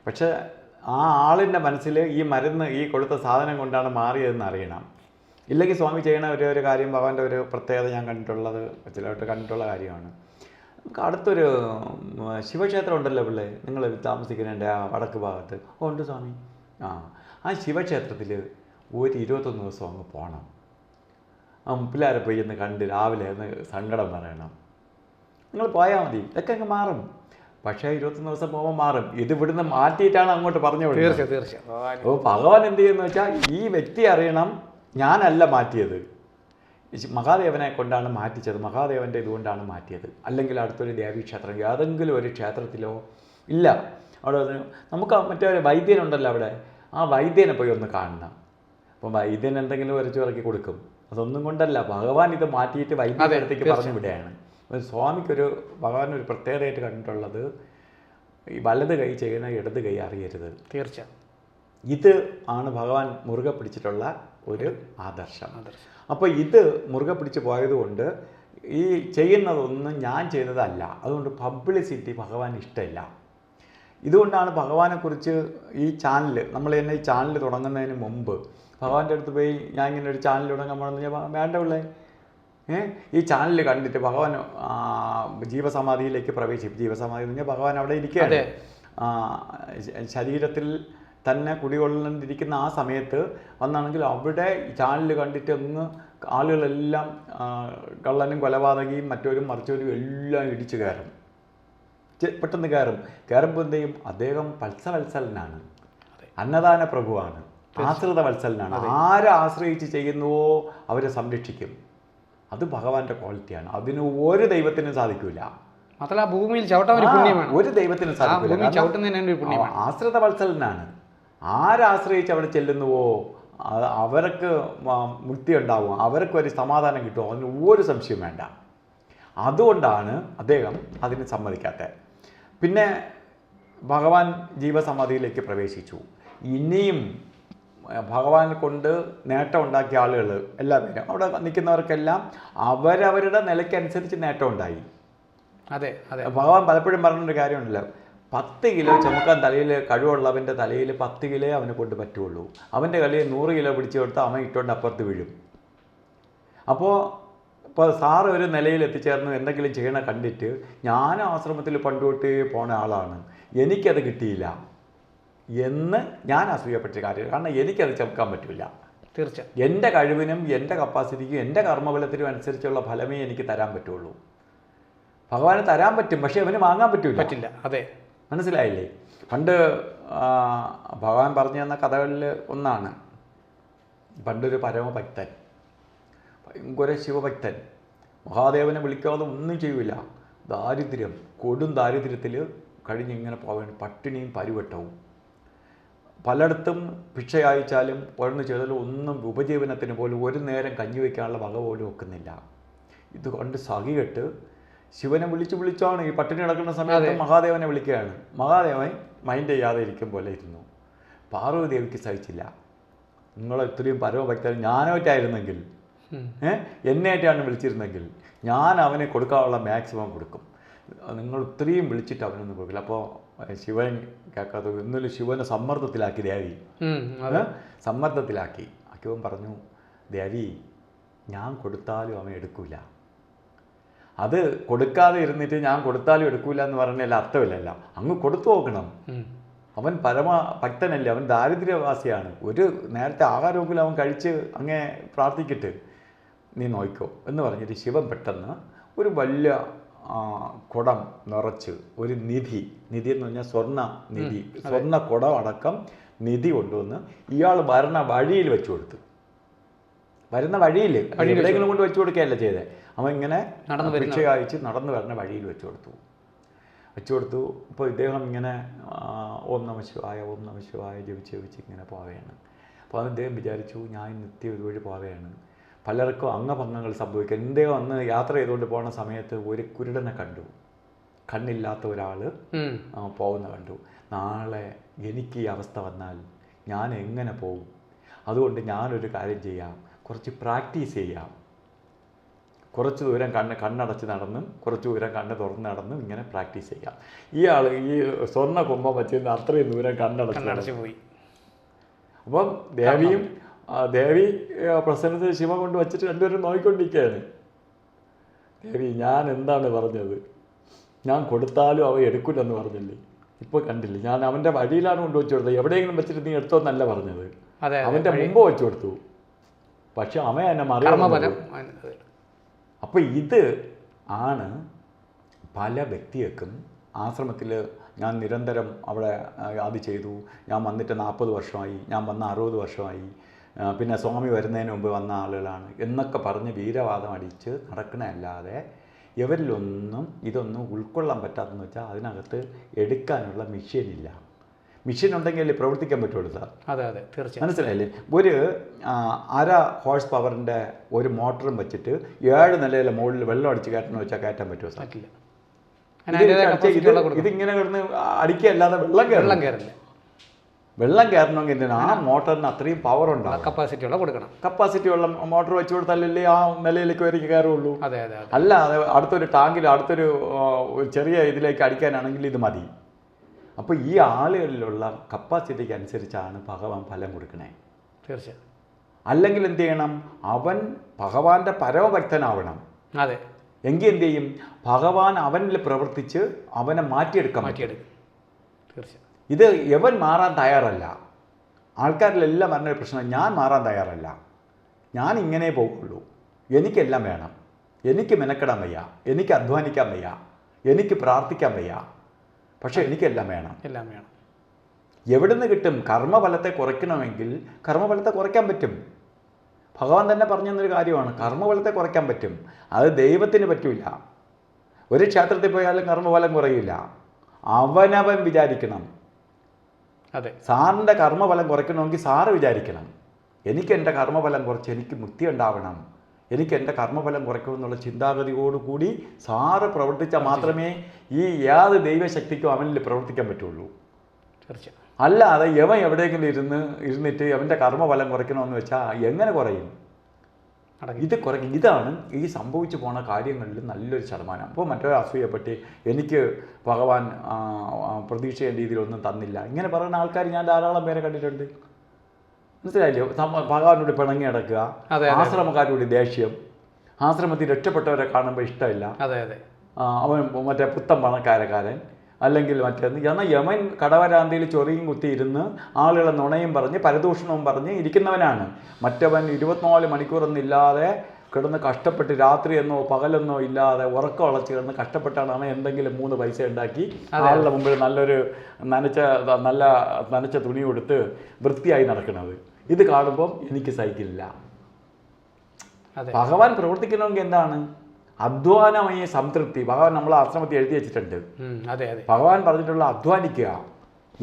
പക്ഷെ ആ ആളിൻ്റെ മനസ്സിൽ ഈ മരുന്ന്, ഈ കൊടുത്ത സാധനം കൊണ്ടാണ് മാറിയതെന്ന് അറിയണം. ഇല്ലെങ്കിൽ സ്വാമി ചെയ്യണ ഒരു കാര്യം, ഭഗവാന്റെ ഒരു പ്രത്യേകത ഞാൻ കണ്ടിട്ടുള്ളത്, ചിലവട്ട് കണ്ടിട്ടുള്ള കാര്യമാണ്. നമുക്ക് അടുത്തൊരു ശിവക്ഷേത്രം ഉണ്ടല്ലോ പിള്ളേ, നിങ്ങൾ താമസിക്കുന്നതിൻ്റെ ആ വടക്ക് ഭാഗത്ത്. ഉണ്ട് സ്വാമി. ആ ശിവക്ഷേത്രത്തിൽ ഒരു 21 ദിവസം അങ്ങ് പോകണം. ആ മുപ്പിലാരെ പോയി എന്ന് കണ്ട് രാവിലെ ഒന്ന് സങ്കടം പറയണം. നിങ്ങൾ പോയാൽ മതി, ഇതൊക്കെ അങ്ങ് മാറും. പക്ഷേ 21 ദിവസം പോകുമ്പോൾ മാറും. ഇത് ഇവിടുന്ന് മാറ്റിയിട്ടാണ് അങ്ങോട്ട് പറഞ്ഞു വിടുന്നത്. തീർച്ചയായും. അപ്പോൾ ഭഗവാൻ എന്ത് ചെയ്യുന്നു വെച്ചാൽ ഈ വ്യക്തി അറിയണം, ഞാനല്ല മാറ്റിയത്, മഹാദേവനെ കൊണ്ടാണ് മാറ്റിച്ചത്, മഹാദേവൻ്റെ ഇതുകൊണ്ടാണ് മാറ്റിയത്. അല്ലെങ്കിൽ അടുത്തൊരു ദേവീക്ഷേത്രം, ഏതെങ്കിലും ഒരു ക്ഷേത്രത്തിലോ ഇല്ല, അവിടെ നമുക്ക് മറ്റേ വൈദ്യനുണ്ടല്ലോ അവിടെ, ആ വൈദ്യനെ പോയി ഒന്ന് കാണണം. അപ്പം വൈദ്യൻ എന്തെങ്കിലും വരച്ചു ഇറക്കി കൊടുക്കും. അതൊന്നും കൊണ്ടല്ല, ഭഗവാൻ ഇത് മാറ്റിയിട്ട് വൈദ്യുതി അടുത്തേക്ക് പറഞ്ഞു വിടുകയാണ്. സ്വാമിക്കൊരു ഭഗവാൻ ഒരു പ്രത്യേകതയായിട്ട് കണ്ടിട്ടുള്ളത്, ഈ വലത് കൈ ചെയ്യണ ഇടത് കൈ അറിയരുത്. തീർച്ചയായും ഇത് ആണ് ഭഗവാൻ മുറുകെ പിടിച്ചിട്ടുള്ള ഒരു ആദർശം. അപ്പോൾ ഇത് മുറുകെ പിടിച്ച് പോയതുകൊണ്ട് ഈ ചെയ്യുന്നതൊന്നും ഞാൻ ചെയ്തതല്ല, അതുകൊണ്ട് പബ്ലിസിറ്റി ഭഗവാൻ ഇഷ്ടമില്ല. ഇതുകൊണ്ടാണ് ഭഗവാനെക്കുറിച്ച് ഈ ചാനൽ, നമ്മൾ തന്നെ ഈ ചാനൽ തുടങ്ങുന്നതിന് മുമ്പ് ഭഗവാന്റെ അടുത്ത് പോയി ഞാൻ ഇങ്ങനെ ഒരു ചാനൽ തുടങ്ങാൻ പോകണമെന്ന് ഞാൻ വേണ്ട പിള്ളേ, ഈ ചാനൽ കണ്ടിട്ട് ഭഗവാൻ ജീവസമാധിയിലേക്ക് പ്രവേശിക്കും. ജീവസമാധി എന്ന് പറഞ്ഞാൽ ഭഗവാൻ അവിടെ ഇരിക്കുകയാണ്, ശരീരത്തിൽ തന്നെ കുടികൊള്ളിരിക്കുന്ന ആ സമയത്ത് വന്നാണെങ്കിൽ അവിടെ ചാനൽ കണ്ടിട്ട് അങ്ങ് ആളുകളെല്ലാം കള്ളനും കൊലപാതകയും മറ്റവരും മറിച്ചവരും എല്ലാം ഇടിച്ചു കയറും, പെട്ടെന്ന് കയറുമ്പോൾ എന്ത് ചെയ്യും? അദ്ദേഹം വത്സലനാണ്, അന്നദാന പ്രഭുവാണ്, ആശ്രിത വത്സലനാണ്. ആരെ ആശ്രയിച്ച് ചെയ്യുന്നുവോ അവരെ സംരക്ഷിക്കും. അത് ഭഗവാന്റെ ക്വാളിറ്റിയാണ്. അതിന് ഒരു ദൈവത്തിനും സാധിക്കില്ല. ഭൂമിയിൽ ചവിട്ടാൻ ഒരു ദൈവത്തിനും സാധിക്കില്ല. ആശ്രിത വത്സലനാണ്. ആരാശ്രയിച്ച് അവിടെ ചെല്ലുന്നുവോ അവർക്ക് മുക്തി ഉണ്ടാവും, അവർക്ക് ഒരു സമാധാനം കിട്ടുമോ, അതിന് ഒരു സംശയം വേണ്ട. അതുകൊണ്ടാണ് അദ്ദേഹം അതിന് സമ്മതിക്കാത്തത്. പിന്നെ ഭഗവാൻ ജീവസമാധിയിലേക്ക് പ്രവേശിച്ചു. ഇനിയും ഭഗവാനെ കൊണ്ട് നേട്ടം ഉണ്ടാക്കിയ ആളുകൾ എല്ലാവരും അവിടെ നിൽക്കുന്നവർക്കെല്ലാം അവരവരുടെ നിലയ്ക്കനുസരിച്ച് നേട്ടം ഉണ്ടായി. അതെ അതെ. ഭഗവാൻ പലപ്പോഴും പറഞ്ഞൊരു കാര്യമുണ്ടല്ലോ, 10 കിലോ ചുമക്കാൻ തലയിൽ കഴിവുള്ളവൻ്റെ തലയിൽ 10 കിലോ അവനെ കൊണ്ട് പറ്റുള്ളൂ. അവൻ്റെ കലയിൽ 100 കിലോ പിടിച്ചു കൊടുത്താൽ അവൻ ഇട്ടുകൊണ്ട് അപ്പുറത്ത് വീഴും. ഇപ്പോൾ സാറ് ഒരു നിലയിൽ എത്തിച്ചേർന്ന് എന്തെങ്കിലും ചെയ്യണ കണ്ടിട്ട് ഞാൻ ആശ്രമത്തിൽ പണ്ടുതൊട്ട് പോണ ആളാണ്, എനിക്കത് കിട്ടിയില്ല എന്ന് ഞാൻ അസൂയപ്പെട്ട കാര്യമില്ല. കാരണം എനിക്കത് ചുമക്കാൻ പറ്റില്ല. തീർച്ചയായും എൻ്റെ കഴിവിനും എൻ്റെ കപ്പാസിറ്റിക്കും എൻ്റെ കർമ്മബലത്തിനും അനുസരിച്ചുള്ള ഫലമേ എനിക്ക് തരാൻ പറ്റുള്ളൂ. ഭഗവാന് തരാൻ പറ്റും, പക്ഷേ അവന് വാങ്ങാൻ പറ്റില്ല. അതെ, മനസ്സിലായില്ലേ? പണ്ട് ഭഗവാൻ പറഞ്ഞു തന്ന കഥകളിൽ ഒന്നാണ്, പണ്ടൊരു പരമഭക്തൻ, ഭയങ്കര ശിവഭക്തൻ, മഹാദേവനെ വിളിക്കാതെ ഒന്നും ചെയ്യൂല, ദാരിദ്ര്യം, കൊടും ദാരിദ്ര്യത്തിൽ കഴിഞ്ഞിങ്ങനെ പോവാൻ, പട്ടിണിയും പരിവട്ടവും, പലയിടത്തും ഭിക്ഷ അയച്ചാലും ഉഴന്നു ചെയ്താലും ഒന്നും ഉപജീവനത്തിന് പോലും ഒരു നേരം കഞ്ഞി വയ്ക്കാനുള്ള വക പോലും വെക്കുന്നില്ല. ഇത് കൊണ്ട് സഹികെട്ട് ശിവനെ വിളിച്ചാണ് ഈ പട്ടിണി കിടക്കുന്ന സമയത്ത് മഹാദേവനെ വിളിക്കുകയാണ്. മഹാദേവൻ മൈൻഡ് ചെയ്യാതെ ഇരിക്കും പോലെ ഇരുന്നു. പാർവതിദേവിക്ക് സഹിച്ചില്ല. നിങ്ങൾ ഇത്രയും പരമഭക്തൻ ഞാനായിട്ടായിരുന്നെങ്കിൽ, എന്നെയായിട്ടാണ് വിളിച്ചിരുന്നെങ്കിൽ ഞാൻ അവനെ കൊടുക്കാനുള്ള മാക്സിമം കൊടുക്കും, നിങ്ങൾ ഇത്രയും വിളിച്ചിട്ട് അവനൊന്നും കൊടുക്കില്ല. അപ്പോൾ ശിവൻ കേൾക്കാത്ത ഇന്നലെ ശിവനെ സമ്മർദ്ദത്തിലാക്കി ദേവി, സമ്മർദ്ദത്തിലാക്കി ആക്കിയവൻ പറഞ്ഞു, ദേവി ഞാൻ കൊടുത്താലും അവൻ എടുക്കൂല. അത് കൊടുക്കാതെ ഇരുന്നിട്ട് ഞാൻ കൊടുത്താലും എടുക്കൂല എന്ന് പറഞ്ഞാൽ അർത്ഥമില്ലല്ലോ, അങ്ങ് കൊടുത്തു നോക്കണം. അവൻ പരമഭക്തനല്ലേ, അവൻ ദാരിദ്ര്യവാസിയാണ്, ഒരു നേരത്തെ ആഹാരമെങ്കിലും അവൻ കഴിച്ച് അങ്ങേ പ്രാർത്ഥിക്കട്ടെ, നീ നോക്കിക്കോ എന്ന് പറഞ്ഞിട്ട് ശിവൻ പെട്ടെന്ന് ഒരു വലിയ കുടം നിറച്ച് ഒരു നിധി എന്ന് പറഞ്ഞാൽ സ്വർണ്ണ കുടം അടക്കം നിധി കൊണ്ടുവന്ന് ഇയാൾ വരുന്ന വഴിയിൽ വെച്ചു കൊടുത്തു. വരുന്ന വഴിയിൽ എവിടെയെങ്കിലും കൊണ്ട് വെച്ചു കൊടുക്കുകയല്ല ചെയ്തേ, അവൻ ഇങ്ങനെ ഭിക്ഷ അയച്ച് നടന്നു വരുന്ന വഴിയിൽ വെച്ചു കൊടുത്തു. ഇപ്പോൾ ഇദ്ദേഹം ഇങ്ങനെ ഓം നമഃ ശിവായ ജപിച്ച് ഇങ്ങനെ പോവുകയാണ്. അപ്പോൾ അദ്ദേഹം വിചാരിച്ചു, ഞാൻ നിത്യം ഇതുവഴി പോവുകയാണ്, പലർക്കും അംഗഭംഗങ്ങൾ സംഭവിക്കുക. ഇദ്ദേഹം അന്ന് യാത്ര ചെയ്തുകൊണ്ട് പോകുന്ന സമയത്ത് ഒരു കുരുടനെ കണ്ടു, കണ്ണില്ലാത്ത ഒരാൾ പോകുന്ന കണ്ടു. നാളെ എനിക്ക് ഈ അവസ്ഥ വന്നാൽ ഞാൻ എങ്ങനെ പോകും? അതുകൊണ്ട് ഞാനൊരു കാര്യം ചെയ്യാം, കുറച്ച് പ്രാക്ടീസ് ചെയ്യാം. കുറച്ച് ദൂരം കണ്ണടച്ച് നടന്നും കുറച്ച് ദൂരം കണ്ണ് തുറന്ന് നടന്നും ഇങ്ങനെ പ്രാക്ടീസ് ചെയ്യാം. ഇയാൾ ഈ സ്വർണ്ണ കുംഭം വെച്ചിരുന്ന അത്രയും ദൂരം കണ്ണടച്ച് പോയി. അപ്പം ദേവി പ്രസന്നത്തിൽ ശിവ കൊണ്ട് വച്ചിട്ട് രണ്ടുപേരും നോക്കിക്കൊണ്ടിരിക്കുകയാണ്. ദേവി ഞാൻ എന്താണ് പറഞ്ഞത്? ഞാൻ കൊടുത്താലും അവ എടുക്കില്ലെന്ന് പറഞ്ഞില്ലേ, ഇപ്പോൾ കണ്ടില്ലേ, ഞാൻ അവൻ്റെ വഴിയിലാണ് കൊണ്ടുവച്ച് കൊടുത്തത്, എവിടെയെങ്കിലും വെച്ചിട്ട് നീ എടുത്തോന്നല്ല പറഞ്ഞത്, അവൻ്റെ മുമ്പ് വെച്ചു കൊടുത്തു, പക്ഷെ അവൻ എന്നെ മറികടന്നു. അപ്പോൾ ഇത് ആണ് പല വ്യക്തികൾക്കും ആശ്രമത്തിൽ ഞാൻ നിരന്തരം അവിടെ അത് ചെയ്തു, ഞാൻ വന്നിട്ട് 40 വർഷമായി, ഞാൻ വന്ന 60 വർഷമായി, പിന്നെ സ്വാമി വരുന്നതിന് മുമ്പ് വന്ന ആളുകളാണ് എന്നൊക്കെ പറഞ്ഞ് വീരവാദം അടിച്ച് നടക്കണമല്ലാതെ ഇവരിലൊന്നും ഇതൊന്നും ഉൾക്കൊള്ളാൻ പറ്റാത്തെന്ന് വെച്ചാൽ അതിനകത്ത് എടുക്കാനുള്ള മെഷീനില്ല. മെഷീൻ ഉണ്ടെങ്കിൽ പ്രവർത്തിക്കാൻ പറ്റുള്ളൂ സാർ. അതെ അതെ തീർച്ചയായും. മനസ്സിലായില്ലേ? ഒരു 1/2 ഹോഴ്സ് പവറിൻ്റെ ഒരു മോട്ടറും വെച്ചിട്ട് 7 നിലയിലെ മുകളിൽ വെള്ളം അടിച്ച് കയറ്റണമെന്ന് വെച്ചാൽ കയറ്റാൻ പറ്റുമോ സാർ? പറ്റില്ല. ഇതിങ്ങനെ കിടന്ന് അടിക്കുകയല്ലാതെ വെള്ളം കയറില്ല. വെള്ളം കയറണമെങ്കിൽ എന്തിനാ ആ മോട്ടറിന് അത്രയും പവർ ഉണ്ടാവും, കപ്പാസിറ്റി ഉള്ള മോട്ടർ വെച്ച് കൊടുത്താലല്ലേ ആ നിലയിലേക്ക് വരെ കയറുള്ളൂ. അല്ല അടുത്തൊരു ടാങ്കിൽ അടുത്തൊരു ചെറിയ ഇതിലേക്ക് അടിക്കാനാണെങ്കിൽ ഇത് മതി. അപ്പോൾ ഈ ആളുകളിലുള്ള കപ്പാസിറ്റിക്ക് അനുസരിച്ചാണ് ഭഗവാൻ ഫലം കൊടുക്കണേ. തീർച്ചയായും. അല്ലെങ്കിൽ എന്ത് ചെയ്യണം? അവൻ ഭഗവാന്റെ പരമഭക്തനാവണം. അതെ. എങ്കിൽ എന്ത് ചെയ്യും? ഭഗവാൻ അവനിൽ പ്രവർത്തിച്ച് അവനെ മാറ്റിയെടുക്കാൻ പറ്റും. തീർച്ചയായും. ഇത് യവൻ മാറാൻ തയ്യാറല്ല. ആൾക്കാരിലെല്ലാം പറഞ്ഞൊരു പ്രശ്നം, ഞാൻ മാറാൻ തയ്യാറല്ല, ഞാൻ ഇങ്ങനെ പോകുള്ളൂ, എനിക്കെല്ലാം വേണം, എനിക്ക് മെനക്കെടാൻ വയ്യ, എനിക്ക് അധ്വാനിക്കാൻ വയ്യ, എനിക്ക് പ്രാർത്ഥിക്കാൻ വയ്യ, പക്ഷെ എനിക്കെല്ലാം വേണം. എല്ലാം വേണം. എവിടെ നിന്ന് കിട്ടും? കർമ്മഫലത്തെ കുറയ്ക്കണമെങ്കിൽ കർമ്മഫലത്തെ കുറയ്ക്കാൻ പറ്റും. ഭഗവാൻ തന്നെ പറഞ്ഞു തന്നൊരു കാര്യമാണ്, കർമ്മഫലത്തെ കുറയ്ക്കാൻ പറ്റും. അത് ദൈവത്തിന് പറ്റില്ല. ഒരു ക്ഷേത്രത്തിൽ പോയാലും കർമ്മഫലം കുറയില്ല. അവനവൻ വിചാരിക്കണം. അതെ. സാറിൻ്റെ കർമ്മഫലം കുറയ്ക്കണമെങ്കിൽ സാറ് വിചാരിക്കണം, എനിക്ക് എൻ്റെ കർമ്മഫലം കുറച്ച് എനിക്ക് മുക്തി ഉണ്ടാവണം, എനിക്ക് എൻ്റെ കർമ്മഫലം കുറയ്ക്കുമെന്നുള്ള ചിന്താഗതിയോടുകൂടി സാറ് പ്രവർത്തിച്ചാൽ മാത്രമേ ഈ യാത് ദൈവശക്തിക്കും അവനിൽ പ്രവർത്തിക്കാൻ പറ്റുള്ളൂ. തീർച്ചയായും. അല്ലാതെ യവൻ എവിടെയെങ്കിലും ഇരുന്നിട്ട് അവൻ്റെ കർമ്മഫലം കുറയ്ക്കണമെന്ന് വെച്ചാൽ എങ്ങനെ കുറയും? ഇത് കുറയ്ക്കും. ഇതാണ് ഈ സംഭവിച്ചു പോണ കാര്യങ്ങളിൽ നല്ലൊരു ശതമാനം. അപ്പോൾ മറ്റൊരു അസൂയപ്പെട്ട് എനിക്ക് ഭഗവാൻ പ്രതീക്ഷിച്ച രീതിയിലൊന്നും തന്നില്ല ഇങ്ങനെ പറയുന്ന ആൾക്കാർ ഞാൻ ധാരാളം പേരെ കണ്ടിട്ടുണ്ട്. മനസ്സിലായില്ലോ? ഭഗവാനോട് പിണങ്ങി കിടക്കുക, ആശ്രമക്കാരോട് ദേഷ്യം, ആശ്രമത്തിൽ രക്ഷപ്പെട്ടവരെ കാണുമ്പോൾ ഇഷ്ടമില്ല, അവൻ മറ്റേ പുത്തൻ പണക്കാരക്കാരൻ, അല്ലെങ്കിൽ മറ്റേന്ന്. എന്നാൽ യമൻ കടവരാന്തിയിൽ ചൊറിയും കുത്തിയിരുന്ന് ആളുകളെ നുണയും പറഞ്ഞ് പരദൂഷണവും പറഞ്ഞ് ഇരിക്കുന്നവനാണ്. മറ്റവൻ 24 മണിക്കൂറൊന്നില്ലാതെ കിടന്ന് കഷ്ടപ്പെട്ട് രാത്രിയെന്നോ പകലെന്നോ ഇല്ലാതെ ഉറക്കം ഉളച്ച് കിടന്ന് കഷ്ടപ്പെട്ടാണ് അവൻ എന്തെങ്കിലും 3 പൈസ ഉണ്ടാക്കി ആളുടെ മുമ്പിൽ നല്ലൊരു നനച്ച തുണി കൊടുത്ത് വൃത്തിയായി നടക്കുന്നത്. ഇത് കാണുമ്പം എനിക്ക് സഹിക്കില്ല. ഭഗവാൻ പ്രവർത്തിക്കണമെങ്കിൽ എന്താണ്? അധ്വാനമായ സംതൃപ്തി. ഭഗവാൻ നമ്മളെ ആശ്രമത്തിൽ എഴുതി വെച്ചിട്ടുണ്ട്. ഭഗവാൻ പറഞ്ഞിട്ടുള്ള അധ്വാനിക്കുക,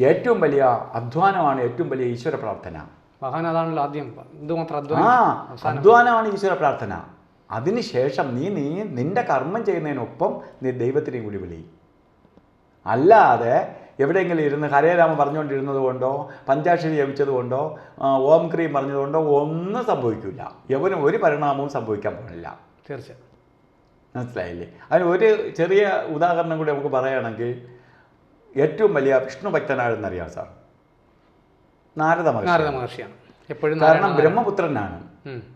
ഏറ്റവും വലിയ അധ്വാനമാണ് ഏറ്റവും വലിയ ഈശ്വര പ്രാർത്ഥന. അധ്വാനമാണ് ഈശ്വര പ്രാർത്ഥന. അതിനുശേഷം നിന്റെ കർമ്മം ചെയ്യുന്നതിനൊപ്പം നീ ദൈവത്തിനെയും കൂടി വിളി. അല്ലാതെ എവിടെയെങ്കിലും ഇരുന്ന് ഹരേ രാമ പറഞ്ഞുകൊണ്ടിരുന്നത് കൊണ്ടോ പഞ്ചാക്ഷരി ജപിച്ചത് കൊണ്ടോ ഓം ക്രീം പറഞ്ഞതുകൊണ്ടോ ഒന്നും സംഭവിക്കില്ല. യവനും ഒരു പരിണാമവും സംഭവിക്കാൻ പാടില്ല. തീർച്ചയായും. മനസ്സിലായില്ലേ? അതിന് ഒരു ചെറിയ ഉദാഹരണം കൂടി നമുക്ക് പറയുകയാണെങ്കിൽ, ഏറ്റവും വലിയ വിഷ്ണു ഭക്തനാണെന്നറിയാം സാർ, നാരദ മഹർഷിയാണ്. കാരണം ബ്രഹ്മപുത്രനാണ്.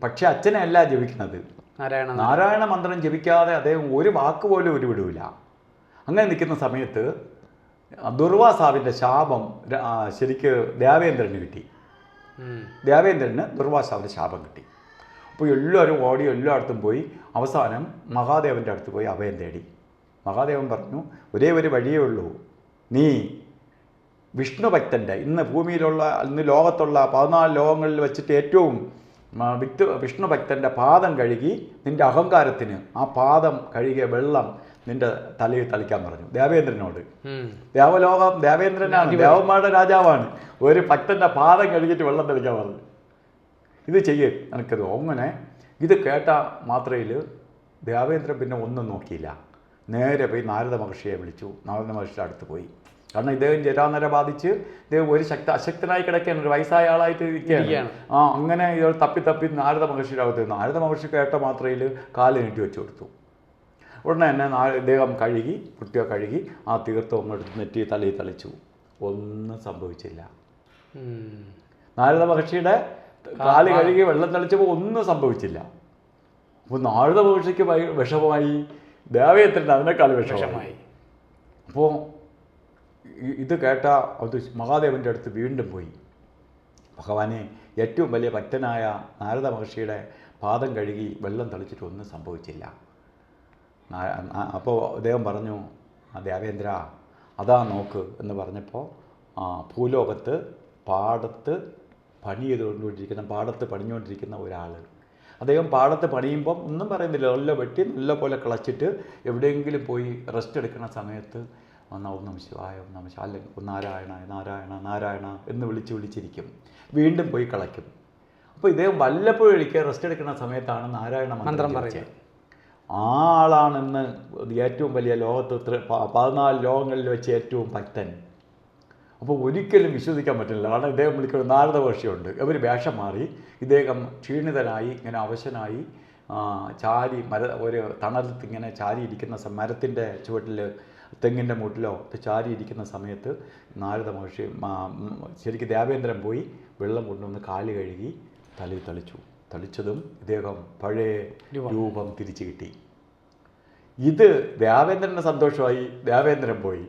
പക്ഷെ അച്ഛനെ അല്ല ജപിക്കുന്നത്. നാരായണ മന്ത്രം ജപിക്കാതെ അദ്ദേഹം ഒരു വാക്ക് പോലും ഉരുവിടൂല. അങ്ങനെ നിൽക്കുന്ന സമയത്ത് ദുർവാസാവിൻ്റെ ശാപം ശരിക്ക് ദേവേന്ദ്രന് കിട്ടി. ദേവേന്ദ്രന് ദുർവാസാവിൻ്റെ ശാപം കിട്ടി. അപ്പോൾ എല്ലാവരും ഓടി എല്ലായിടത്തും പോയി അവസാനം മഹാദേവൻ്റെ അടുത്ത് പോയി അഭയം തേടി. മഹാദേവൻ പറഞ്ഞു, ഒരേ ഒരു വഴിയേ ഉള്ളൂ, നീ വിഷ്ണു ഭക്തൻ്റെ ഇന്ന് ലോകത്തുള്ള 14 ലോകങ്ങളിൽ വെച്ചിട്ട് ഏറ്റവും വിഷ്ണു ഭക്തൻ്റെ പാദം കഴുകി നിൻ്റെ അഹങ്കാരത്തിന് ആ പാദം കഴുകിയ വെള്ളം നിൻ്റെ തലയിൽ തളിക്കാൻ പറഞ്ഞു ദേവേന്ദ്രനോട്. ദേവേന്ദ്രനാണ്, ദേവന്മാരുടെ രാജാവാണ്. ഒരു ഭക്തൻ്റെ പാദം കഴുകിയിട്ട് വെള്ളം തളിക്കാൻ പറഞ്ഞു. ഇത് ചെയ്യേ എനിക്കത്. അങ്ങനെ ഇത് കേട്ട മാത്രയിൽ ദേവേന്ദ്രൻ പിന്നെ ഒന്നും നോക്കിയില്ല, നേരെ പോയി നാരദ മഹർഷിയെ വിളിച്ചു. നാരദ മഹർഷിയുടെ അടുത്ത് പോയി. കാരണം ഇദ്ദേഹം ജരാനര ബാധിച്ച് ഇദ്ദേഹം അശക്തനായി കിടക്കുകയാണ്, ഒരു വയസ്സായ ആളായിട്ട് ഇരിക്കുകയാണ്. അങ്ങനെ ഇയാൾ തപ്പി നാരദ മഹർഷിയുടെ അകത്ത്. നാരദ മഹർഷി കേട്ട മാത്രയിൽ കാല് നീട്ടി വെച്ച് കൊടുത്തു. ഉടനെ തന്നെ ഇദ്ദേഹം വൃത്തിയോ കഴുകി ആ തീർത്ഥം എടുത്ത് നെറ്റി തലയിൽ തളിച്ചു. ഒന്നും സംഭവിച്ചില്ല. നാരദ മഹർഷിയുടെ കാല് കഴുകി വെള്ളം തളിച്ചപ്പോൾ ഒന്നും സംഭവിച്ചില്ല. അപ്പോൾ നാരദ മഹർഷിക്ക് വിഷമമായി, ദേവേന്ദ്രന് അതിനേക്കാൾ വിഷമമായി. അപ്പോൾ ഇത് കേട്ട അത് മഹാദേവൻ്റെ അടുത്ത് വീണ്ടും പോയി. ഭഗവാനെ, ഏറ്റവും വലിയ ഭക്തനായ നാരദ മഹർഷിയുടെ പാദം കഴുകി വെള്ളം തളിച്ചിട്ട് ഒന്നും സംഭവിച്ചില്ല. അപ്പോൾ അദ്ദേഹം പറഞ്ഞു, ദേവേന്ദ്ര അതാ നോക്ക് എന്ന് പറഞ്ഞപ്പോൾ ഭൂലോകത്ത് പാടത്ത് പണിഞ്ഞുകൊണ്ടിരിക്കുന്ന ഒരാൾ. അദ്ദേഹം പാടത്ത് പണിയുമ്പം ഒന്നും പറയുന്നില്ല, നല്ല വെട്ടി നല്ല പോലെ കിളച്ചിട്ട് എവിടെയെങ്കിലും പോയി റെസ്റ്റ് എടുക്കുന്ന സമയത്ത് ഓം നമ ശിവായ, ഓം നമ ശിവായ, അല്ലെങ്കിൽ നാരായണ നാരായണ നാരായണ എന്ന് വിളിച്ചിരിക്കും. വീണ്ടും പോയി കളയ്ക്കും. അപ്പോൾ ഇദ്ദേഹം വല്ലപ്പോഴും ഒരിക്കൽ റെസ്റ്റ് എടുക്കുന്ന സമയത്താണ് നാരായണ മന്ത്രം പറയുന്നത്. ആ ആളാണെന്ന് ഏറ്റവും വലിയ ലോകത്ത് 14 ലോകങ്ങളിൽ വെച്ച് ഏറ്റവും ഭക്തൻ. അപ്പോൾ ഒരിക്കലും വിശ്വസിക്കാൻ പറ്റില്ല. കാരണം ഇദ്ദേഹം വിളിക്കുന്ന നാരദ മഹർഷിയുണ്ട്. ഇവർ വേഷം മാറി ഇദ്ദേഹം ക്ഷീണിതനായി ഇങ്ങനെ അവശനായി ചാരി ഒരു തണലത്ത് ഇങ്ങനെ ചാരിയിരിക്കുന്ന മരത്തിൻ്റെ ചുവട്ടിൽ തെങ്ങിൻ്റെ മൂട്ടിലോ ചാരി ഇരിക്കുന്ന സമയത്ത് നാരദ മഹർഷി ശരിക്കും ദേവേന്ദ്രൻ പോയി വെള്ളം കൊണ്ടുവന്ന് കാല് കഴുകി തലയിൽ തളിച്ചതും ഇദ്ദേഹം പഴയ രൂപം തിരിച്ചു കിട്ടി. ഇത് ദേവേന്ദ്രൻ്റെ സന്തോഷമായി. ദേവേന്ദ്രൻ പോയി.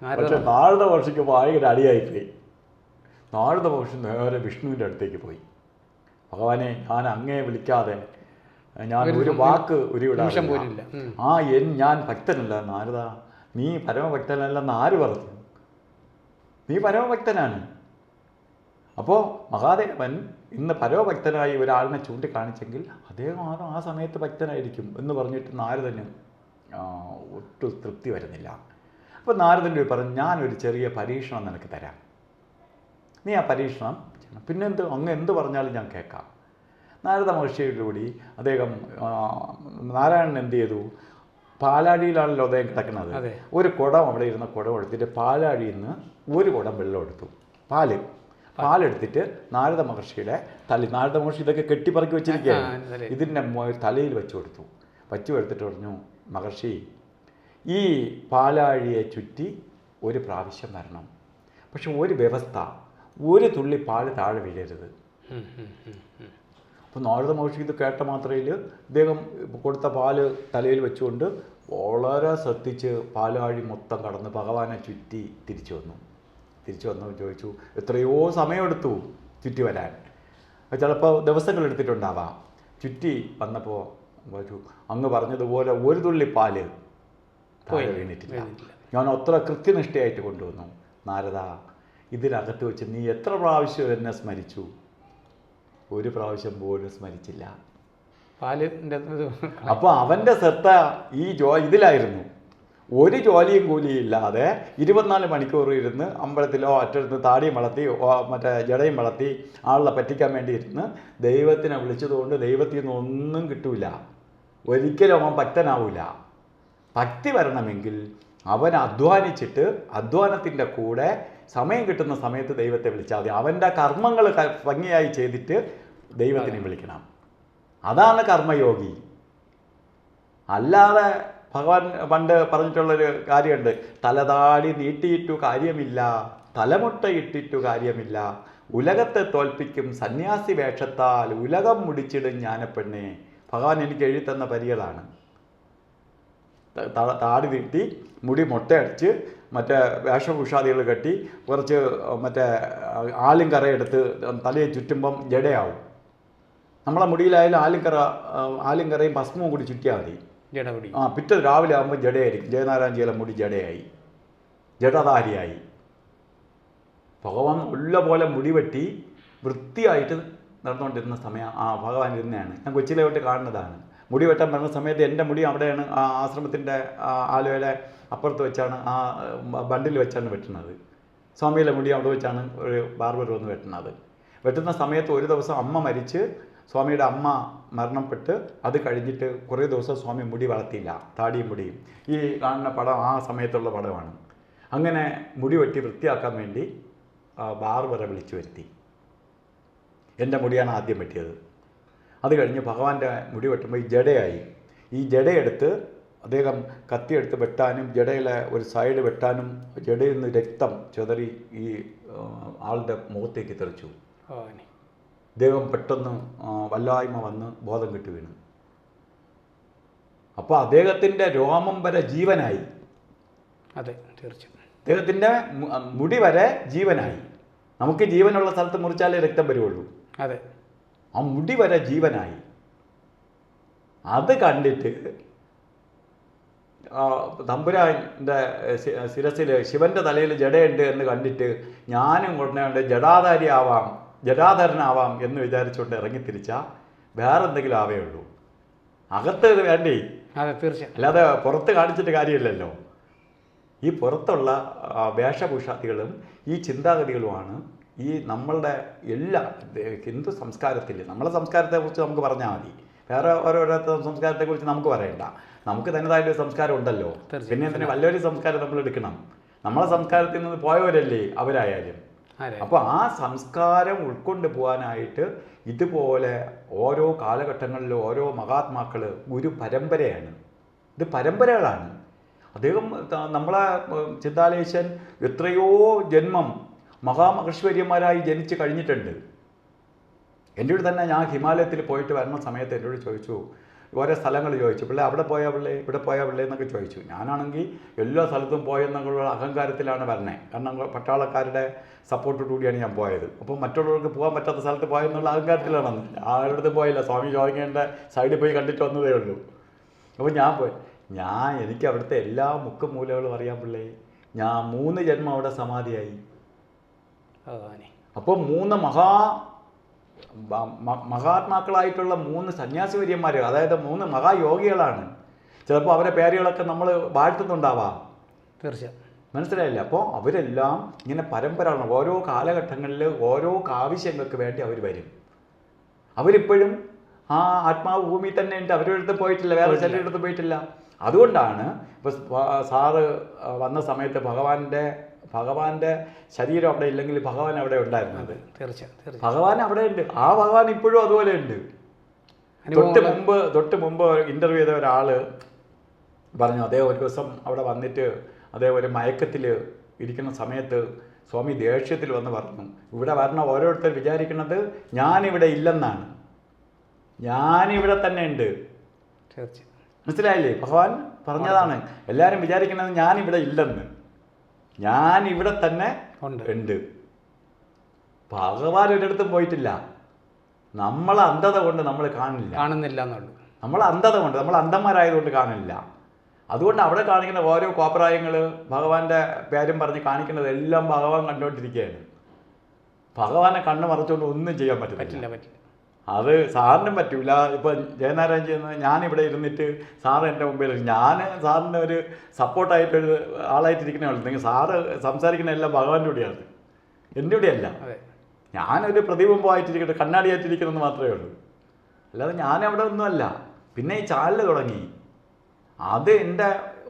പക്ഷെ നാരദ മഹർഷിക്ക് ഭയങ്കര അടിയായിപ്പോയി. നാരദ മഹർഷി നേരെ വിഷ്ണുവിൻ്റെ അടുത്തേക്ക് പോയി. ഭഗവാനെ, ഞാൻ അങ്ങയെ വിളിക്കാതെ ഞാൻ ഒരു വാക്ക് ഉരുവിടാറില്ല. ഞാൻ ഭക്തനല്ല നാരദ. നീ പരമഭക്തനല്ലെന്ന് ആര് പറഞ്ഞു? നീ പരമഭക്തനാണ്. അപ്പോൾ മഹാദേവൻ ഇന്ന് പരമഭക്തനായി ഒരാളിനെ ചൂണ്ടിക്കാണിച്ചെങ്കിൽ അദ്ദേഹം ആ സമയത്ത് ഭക്തനായിരിക്കും എന്ന് പറഞ്ഞിട്ട് നാരദന് ഒട്ടും തൃപ്തി വരുന്നില്ല. അപ്പോൾ നാരദൻ്റെ പറഞ്ഞു, ഞാനൊരു ചെറിയ പരീക്ഷണം നിനക്ക് തരാം, നീ ആ പരീക്ഷണം ചെയ്യണം. പിന്നെന്ത്, അങ്ങ് എന്ത് പറഞ്ഞാലും ഞാൻ കേൾക്കാം. നാരദ മഹർഷിയോടുകൂടി അദ്ദേഹം നാരായണൻ എന്ത് ചെയ്തു? പാലാഴിയിലാണല്ലോ അദ്ദേഹം കിടക്കുന്നത്. ഒരു കുടം അവിടെ ഇരുന്ന കുടം എടുത്തിട്ട് പാലാഴിയിൽ നിന്ന് ഒരു കുടം വെള്ളം എടുത്തു. പാലെടുത്തിട്ട് നാരദ മഹർഷിയുടെ നാരദ മഹർഷി ഇതൊക്കെ കെട്ടിപ്പറക്കി വെച്ചിരിക്കുകയാണ്. ഇതിൻ്റെ തലയിൽ വെച്ചു കൊടുത്തു. എടുത്തിട്ട് പറഞ്ഞു, മഹർഷി, ഈ പാലാഴിയെ ചുറ്റി ഒരു പ്രാവശ്യം വരണം. പക്ഷെ ഒരു വ്യവസ്ഥ, ഒരു തുള്ളി പാല് താഴെ വീഴരുത്. അപ്പോൾ നാരദ മഹർഷി ഇത് കേട്ട മാത്രയിൽ ഇദ്ദേഹം കൊടുത്ത പാല് തലയിൽ വെച്ചുകൊണ്ട് വളരെ ശ്രദ്ധിച്ച് പാലാഴി മൊത്തം കടന്ന് ഭഗവാനെ ചുറ്റി തിരിച്ചു വന്നു. ചോദിച്ചു, എത്രയോ സമയമെടുത്തു ചുറ്റി വരാൻ, ചിലപ്പോൾ ദിവസങ്ങൾ എടുത്തിട്ടുണ്ടാവാം. ചുറ്റി വന്നപ്പോൾ അങ്ങ് പറഞ്ഞതുപോലെ ഒരു തുള്ളി പാല് താഴെ വീണിട്ടില്ല. ഞാൻ അത്ര കൃത്യനിഷ്ഠയായിട്ട് കൊണ്ടുവന്നു. നാരദ, ഇതിനകത്ത് വെച്ച് നീ എത്ര പ്രാവശ്യം എന്നെ സ്മരിച്ചു? ഒരു പ്രാവശ്യം പോലും സ്മരിച്ചില്ല. അപ്പോൾ അവൻ്റെ ശ്രദ്ധ ഈ ഇതിലായിരുന്നു. ഒരു ജോലിയും കൂലിയില്ലാതെ 24 മണിക്കൂർ ഇരുന്ന് അമ്പലത്തിലോ അറ്റടുത്ത് താടിയും വളർത്തി മറ്റേ ജടയും വളർത്തി ആളെ പറ്റിക്കാൻ വേണ്ടി ഇരുന്ന് ദൈവത്തിനെ വിളിച്ചതുകൊണ്ട് ദൈവത്തിൽ നിന്ന് ഒന്നും കിട്ടൂല. ഒരിക്കലും അവൻ ഭക്തനാവില്ല. ഭക്തി വരണമെങ്കിൽ അവൻ അധ്വാനിച്ചിട്ട് അധ്വാനത്തിൻ്റെ കൂടെ സമയം കിട്ടുന്ന സമയത്ത് ദൈവത്തെ വിളിച്ചാൽ മതി. അവൻ്റെ കർമ്മങ്ങൾ ഭംഗിയായി ചെയ്തിട്ട് ദൈവത്തിനെ വിളിക്കണം. അതാണ് കർമ്മയോഗി. അല്ലാതെ ഭഗവാൻ പണ്ട് പറഞ്ഞിട്ടുള്ളൊരു കാര്യമുണ്ട്, തലതാടി നീട്ടിയിട്ടു കാര്യമില്ല, തലമുട്ടയിട്ടിട്ടു കാര്യമില്ല, ഉലകത്തെ തോൽപ്പിക്കും സന്യാസി വേഷത്താൽ ഉലകം മുടിച്ചിടും ജ്ഞാനപ്പെണ്ണെ. ഭഗവാൻ എനിക്ക് എഴുതിത്തന്ന പരികളാണ്. താടി നീട്ടി മുടി മുട്ടയടിച്ച് മറ്റേ വേഷഭൂഷാദികൾ കെട്ടി കുറച്ച് മറ്റേ ആലും കറയെടുത്ത് തലയെ ചുറ്റുമ്പം ജടയാവും. നമ്മളെ മുടിയിലായാലും ആലും കറയും ഭസ്മവും കൂടി ചുറ്റിയാൽ മതി. പിറ്റേ രാവിലെ ആകുമ്പോൾ ജടയായിരിക്കും. ജയനാരായണജിയുടെ മുടി ജടയായി, ജടധാരിയായി. ഭഗവാൻ ഉള്ള പോലെ മുടി വെട്ടി വൃത്തിയായിട്ട് നടന്നുകൊണ്ടിരുന്ന സമയം ഭഗവാൻ ഇരുന്നതാണ്. ഞാൻ കൊച്ചിയിലോട്ട് കാണുന്നതാണ്. മുടി വെട്ടാൻ പറഞ്ഞ സമയത്ത് എൻ്റെ മുടി അവിടെയാണ്, ആ ആശ്രമത്തിൻ്റെ ആലുവയുടെ അപ്പുറത്ത് വെച്ചാണ്, ആ ബണ്ടിൽ വെച്ചാണ് വെട്ടുന്നത്. സ്വാമിയുടെ മുടി അവിടെ വെച്ചാണ് ഒരു ബാർബർ വന്ന് വെട്ടുന്നത്. വെട്ടുന്ന സമയത്ത് ഒരു ദിവസം അമ്മ മരിച്ച്, സ്വാമിയുടെ അമ്മ മരണപ്പെട്ട് അത് കഴിഞ്ഞിട്ട് കുറേ ദിവസം സ്വാമി മുടി വളർത്തിയില്ല, താടിയും മുടിയും. ഈ കാണുന്ന പടം ആ സമയത്തുള്ള പടമാണ്. അങ്ങനെ മുടി വെട്ടി വൃത്തിയാക്കാൻ വേണ്ടി ബാർബറെ വിളിച്ചു വരുത്തി. എൻ്റെ മുടിയാണ് ആദ്യം വെട്ടിയത്. അത് കഴിഞ്ഞ് ഭഗവാന്റെ മുടി വെട്ടുമ്പോൾ ഈ ജടയായി. ഈ ജടയെടുത്ത് അദ്ദേഹം കത്തിയെടുത്ത് വെട്ടാനും ജടയിലെ ഒരു സൈഡ് വെട്ടാനും ജടയിൽ നിന്ന് രക്തം ചെതറി ഈ ആളുടെ മുഖത്തേക്ക് തെറിച്ചു. അദ്ദേഹം പെട്ടെന്ന് വല്ലായ്മ വന്ന് ബോധം കെട്ട് വീണു. അപ്പോൾ അദ്ദേഹത്തിൻ്റെ രോമം വരെ ജീവനായി. അതെ, തീർച്ചയായും അദ്ദേഹത്തിൻ്റെ മുടി വരെ ജീവനായി. നമുക്ക് ജീവനുള്ള സ്ഥലത്ത് മുറിച്ചാലേ രക്തം വരുള്ളൂ. അതെ, ആ മുടി വരെ ജീവനായി. അത് കണ്ടിട്ട് തമ്പുരാൻ്റെ ശിരസിൽ ശിവൻ്റെ തലയിൽ ജടയുണ്ട് എന്ന് കണ്ടിട്ട് ഞാനും ഉടനെ ജടാധരനാവാം എന്ന് വിചാരിച്ചുകൊണ്ട് ഇറങ്ങിത്തിരിച്ചാൽ വേറെ എന്തെങ്കിലും ആവേ ഉള്ളൂ. അകത്ത് ഇത് വേണ്ടേ? അതെ, തീർച്ചയായും. അല്ലാതെ പുറത്ത് കാണിച്ചിട്ട് കാര്യമില്ലല്ലോ. ഈ പുറത്തുള്ള വേഷഭൂഷാദികളും ഈ ചിന്താഗതികളുമാണ് ഈ നമ്മളുടെ എല്ലാ ഹിന്ദു സംസ്കാരത്തിൽ, നമ്മളെ സംസ്കാരത്തെക്കുറിച്ച് നമുക്ക് പറഞ്ഞാൽ മതി, വേറെ ഓരോരോ സംസ്കാരത്തെക്കുറിച്ച് നമുക്ക് പറയണ്ട. നമുക്ക് തനതായിട്ടൊരു സംസ്കാരം ഉണ്ടല്ലോ, പിന്നെ തന്നെ വല്ലൊരു സംസ്കാരം നമ്മൾ എടുക്കണം. നമ്മളെ സംസ്കാരത്തിൽ നിന്ന് പോയവരല്ലേ അവരായാലും. അപ്പോൾ ആ സംസ്കാരം ഉൾക്കൊണ്ട് പോകാനായിട്ട് ഇതുപോലെ ഓരോ കാലഘട്ടങ്ങളിലും ഓരോ മഹാത്മാക്കൾ ഗുരു പരമ്പരയാണ്, ഇത് പരമ്പരകളാണ്. അദ്ദേഹം നമ്മളെ ചിന്താലേശൻ എത്രയോ ജന്മം മഹാമഹേശ്വര്യന്മാരായി ജനിച്ച് കഴിഞ്ഞിട്ടുണ്ട്. എൻ്റെ കൂടെ തന്നെ ഞാൻ ഹിമാലയത്തിൽ പോയിട്ട് വരുന്ന സമയത്ത് എന്നോട് ചോദിച്ചു, ഓരോ സ്ഥലങ്ങൾ ചോദിച്ചു, പിള്ളേ അവിടെ പോയാൽ പിള്ളേ ഇവിടെ പോയാൽ പിള്ളേ എന്നൊക്കെ ചോദിച്ചു. ഞാനാണെങ്കിൽ എല്ലാ സ്ഥലത്തും പോയെന്നുള്ള അഹങ്കാരത്തിലാണ് വരണേ, കാരണം പട്ടാളക്കാരുടെ സപ്പോർട്ടോടുകൂടിയാണ് ഞാൻ പോയത്. അപ്പോൾ മറ്റുള്ളവർക്ക് പോകാൻ പറ്റാത്ത സ്ഥലത്ത് പോയെന്നുള്ള അഹങ്കാരത്തിലാണ്. ആരുടെ പോയില്ല, സ്വാമി ചോദിക്കേണ്ട സൈഡിൽ പോയി കണ്ടിട്ട് വന്നതേ ഉള്ളൂ. അപ്പോൾ എനിക്ക് അവിടുത്തെ എല്ലാ മുക്കുമൂലകളും അറിയാൻ പിള്ളേ. ഞാൻ 3 ജന്മം അവിടെ സമാധിയായി. അപ്പോൾ 3 മഹാത്മാക്കളായിട്ടുള്ള 3 സന്യാസിവര്യന്മാർ, അതായത് 3 മഹായോഗികളാണ്. ചിലപ്പോൾ അവരെ പേരുകളൊക്കെ നമ്മൾ വാഴ്ത്തുന്നുണ്ടാവാം, തീർച്ചയായും മനസ്സിലായില്ല. അപ്പോൾ അവരെല്ലാം ഇങ്ങനെ പരമ്പരയാണ്. ഓരോ കാലഘട്ടങ്ങളിൽ ഓരോ ആവശ്യങ്ങൾക്ക് വേണ്ടി അവർ വരും. അവരിപ്പോഴും ആ ആത്മാവ് ഭൂമി തന്നെ ഉണ്ട്, അവരുടെ പോയിട്ടില്ല, വേറെ ചിലരുടെ പോയിട്ടില്ല. അതുകൊണ്ടാണ് ഇപ്പോൾ സാറ് വന്ന സമയത്ത് ഭഗവാന്റെ ശരീരം അവിടെ ഇല്ലെങ്കിൽ ഭഗവാൻ അവിടെ ഉണ്ടായിരുന്നത്. തീർച്ചയായും ഭഗവാൻ അവിടെ ഉണ്ട്. ആ ഭഗവാൻ ഇപ്പോഴും അതുപോലെ ഉണ്ട്. തൊട്ട് മുമ്പ് ഇൻ്റർവ്യൂ ചെയ്ത ഒരാൾ പറഞ്ഞു, അതേ ഒരു ദിവസം അവിടെ വന്നിട്ട് അതേ ഒരു മയക്കത്തിൽ ഇരിക്കുന്ന സമയത്ത് സ്വാമി ദേഷ്യത്തിൽ വന്ന് പറഞ്ഞു, ഇവിടെ വരണ ഓരോരുത്തർ വിചാരിക്കുന്നത് ഞാനിവിടെ ഇല്ലെന്നാണ്, ഞാനിവിടെ തന്നെ ഉണ്ട്. മനസ്സിലായില്ലേ? ഭഗവാൻ പറഞ്ഞതാണ്, എല്ലാവരും വിചാരിക്കുന്നത് ഞാനിവിടെ ഇല്ലെന്ന്, ഞാനിവിടെ തന്നെ ഉണ്ട്. ഭഗവാൻ ഒരിടത്തും പോയിട്ടില്ല. നമ്മളെ അന്ധത കൊണ്ട് നമ്മൾ കാണുന്നില്ല. നമ്മളെ അന്ധത കൊണ്ട്, നമ്മൾ അന്ധന്മാരായതുകൊണ്ട് കാണില്ല. അതുകൊണ്ട് അവിടെ കാണിക്കുന്ന ഓരോ കോപ്രായങ്ങൾ, ഭഗവാന്റെ പേരും പറഞ്ഞ് കാണിക്കുന്നത് എല്ലാം ഭഗവാൻ കണ്ടുകൊണ്ടിരിക്കുകയാണ്. ഭഗവാനെ കണ്ണ് മറച്ചുകൊണ്ട് ഒന്നും ചെയ്യാൻ പറ്റില്ല. അത് സാറിനും പറ്റൂല. ഇപ്പം ജയനാരായണൻ ചെയ്യുന്നത്, ഞാനിവിടെ ഇരുന്നിട്ട് സാറ് എൻ്റെ മുമ്പിൽ, ഞാൻ സാറിൻ്റെ ഒരു സപ്പോർട്ടായിട്ടൊരു ആളായിട്ടിരിക്കുന്നേ ഉള്ളൂ. നിങ്ങൾ സാറ് സംസാരിക്കുന്ന എല്ലാം ഭഗവാന്റെ കൂടെയാണ്, എൻ്റെ കൂടെയല്ല. ഞാനൊരു പ്രതിബിംബമായിട്ടിരിക്കട്ടെ, കണ്ണാടിയായിട്ടിരിക്കണമെന്ന് മാത്രമേ ഉള്ളൂ, അല്ലാതെ ഞാനവിടെ ഒന്നുമല്ല. പിന്നെ ഈ ചാനൽ തുടങ്ങി, അത് എൻ്റെ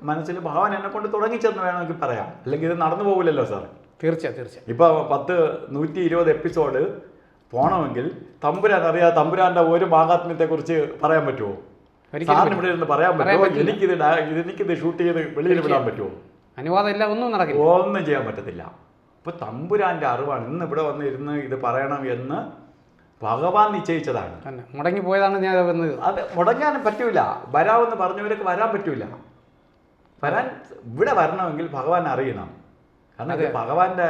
മനസ്സിൽ ഭഗവാൻ എന്നെ കൊണ്ട് തുടങ്ങിച്ചെന്ന് വേണമെങ്കിൽ പറയാം, അല്ലെങ്കിൽ ഇത് നടന്നു പോകില്ലല്ലോ സാർ. തീർച്ചയായും ഇപ്പോൾ 120 എപ്പിസോഡ് പോകണമെങ്കിൽ തമ്പുരാൻ അറിയാം, തമ്പുരാൻ്റെ ഒരു മഹാത്മ്യത്തെക്കുറിച്ച് പറയാൻ പറ്റുമോ? സാറിന് ഇവിടെ ഇരുന്ന് പറയാൻ പറ്റുമോ? എനിക്കിത് ഷൂട്ട് ചെയ്ത് വെളിയിൽ വിടാൻ പറ്റുമോ? അനുവാദമില്ല, ഒന്നും ചെയ്യാൻ പറ്റത്തില്ല. അപ്പോൾ തമ്പുരാൻ്റെ അറിവാണ്. ഇന്ന് ഇവിടെ വന്നിരുന്ന് ഇത് പറയണം എന്ന് ഭഗവാൻ നിശ്ചയിച്ചതാണ്. മുടങ്ങി പോയതാണ് ഞാൻ വന്നത്. അത് മുടങ്ങാനും പറ്റൂല. വരാമെന്ന് പറഞ്ഞവർക്ക് വരാൻ പറ്റൂല. ഇവിടെ വരണമെങ്കിൽ ഭഗവാൻ അറിയണം. കാരണം ഇത് ഭഗവാന്റെ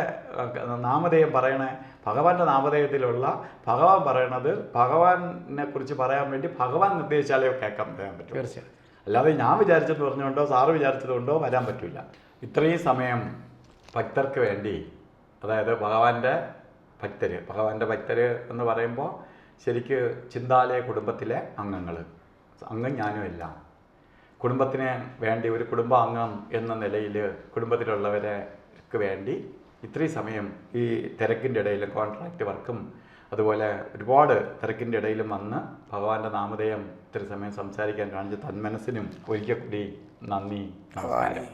നാമധേയം പറയണേ, ഭഗവാന്റെ നാമധേയത്തിലുള്ള ഭഗവാൻ പറയണത് ഭഗവാനെ കുറിച്ച് പറയാൻ വേണ്ടി ഭഗവാൻ നിർദ്ദേശിച്ചാലേ കേൾക്കാൻ പറ്റും. തീർച്ചയായും. അല്ലാതെ ഞാൻ വിചാരിച്ചത് പറഞ്ഞുകൊണ്ടോ സാറ് വിചാരിച്ചതുകൊണ്ടോ വരാൻ പറ്റില്ല. ഇത്രയും സമയം ഭക്തർക്ക് വേണ്ടി, അതായത് ഭഗവാന്റെ ഭക്തർ എന്ന് പറയുമ്പോൾ ശരിക്ക് ചിന്താലയ കുടുംബത്തിലെ അംഗം ഞാനുമില്ല. കുടുംബത്തിന് വേണ്ടി ഒരു കുടുംബാംഗം എന്ന നിലയിൽ കുടുംബത്തിലുള്ളവർക്ക് വേണ്ടി ഇത്രയും സമയം ഈ തിരക്കിൻ്റെ ഇടയിലും കോൺട്രാക്റ്റ് വർക്കും അതുപോലെ ഒരുപാട് തിരക്കിൻ്റെ ഇടയിലും വന്ന് ഭഗവാന്റെ നാമധേയം ഇത്രയും സമയം സംസാരിക്കാൻ കാണിച്ച തന്മനസ്സിനും ഒരിക്കൽ കൂടി നന്ദി. നമസ്കാരം.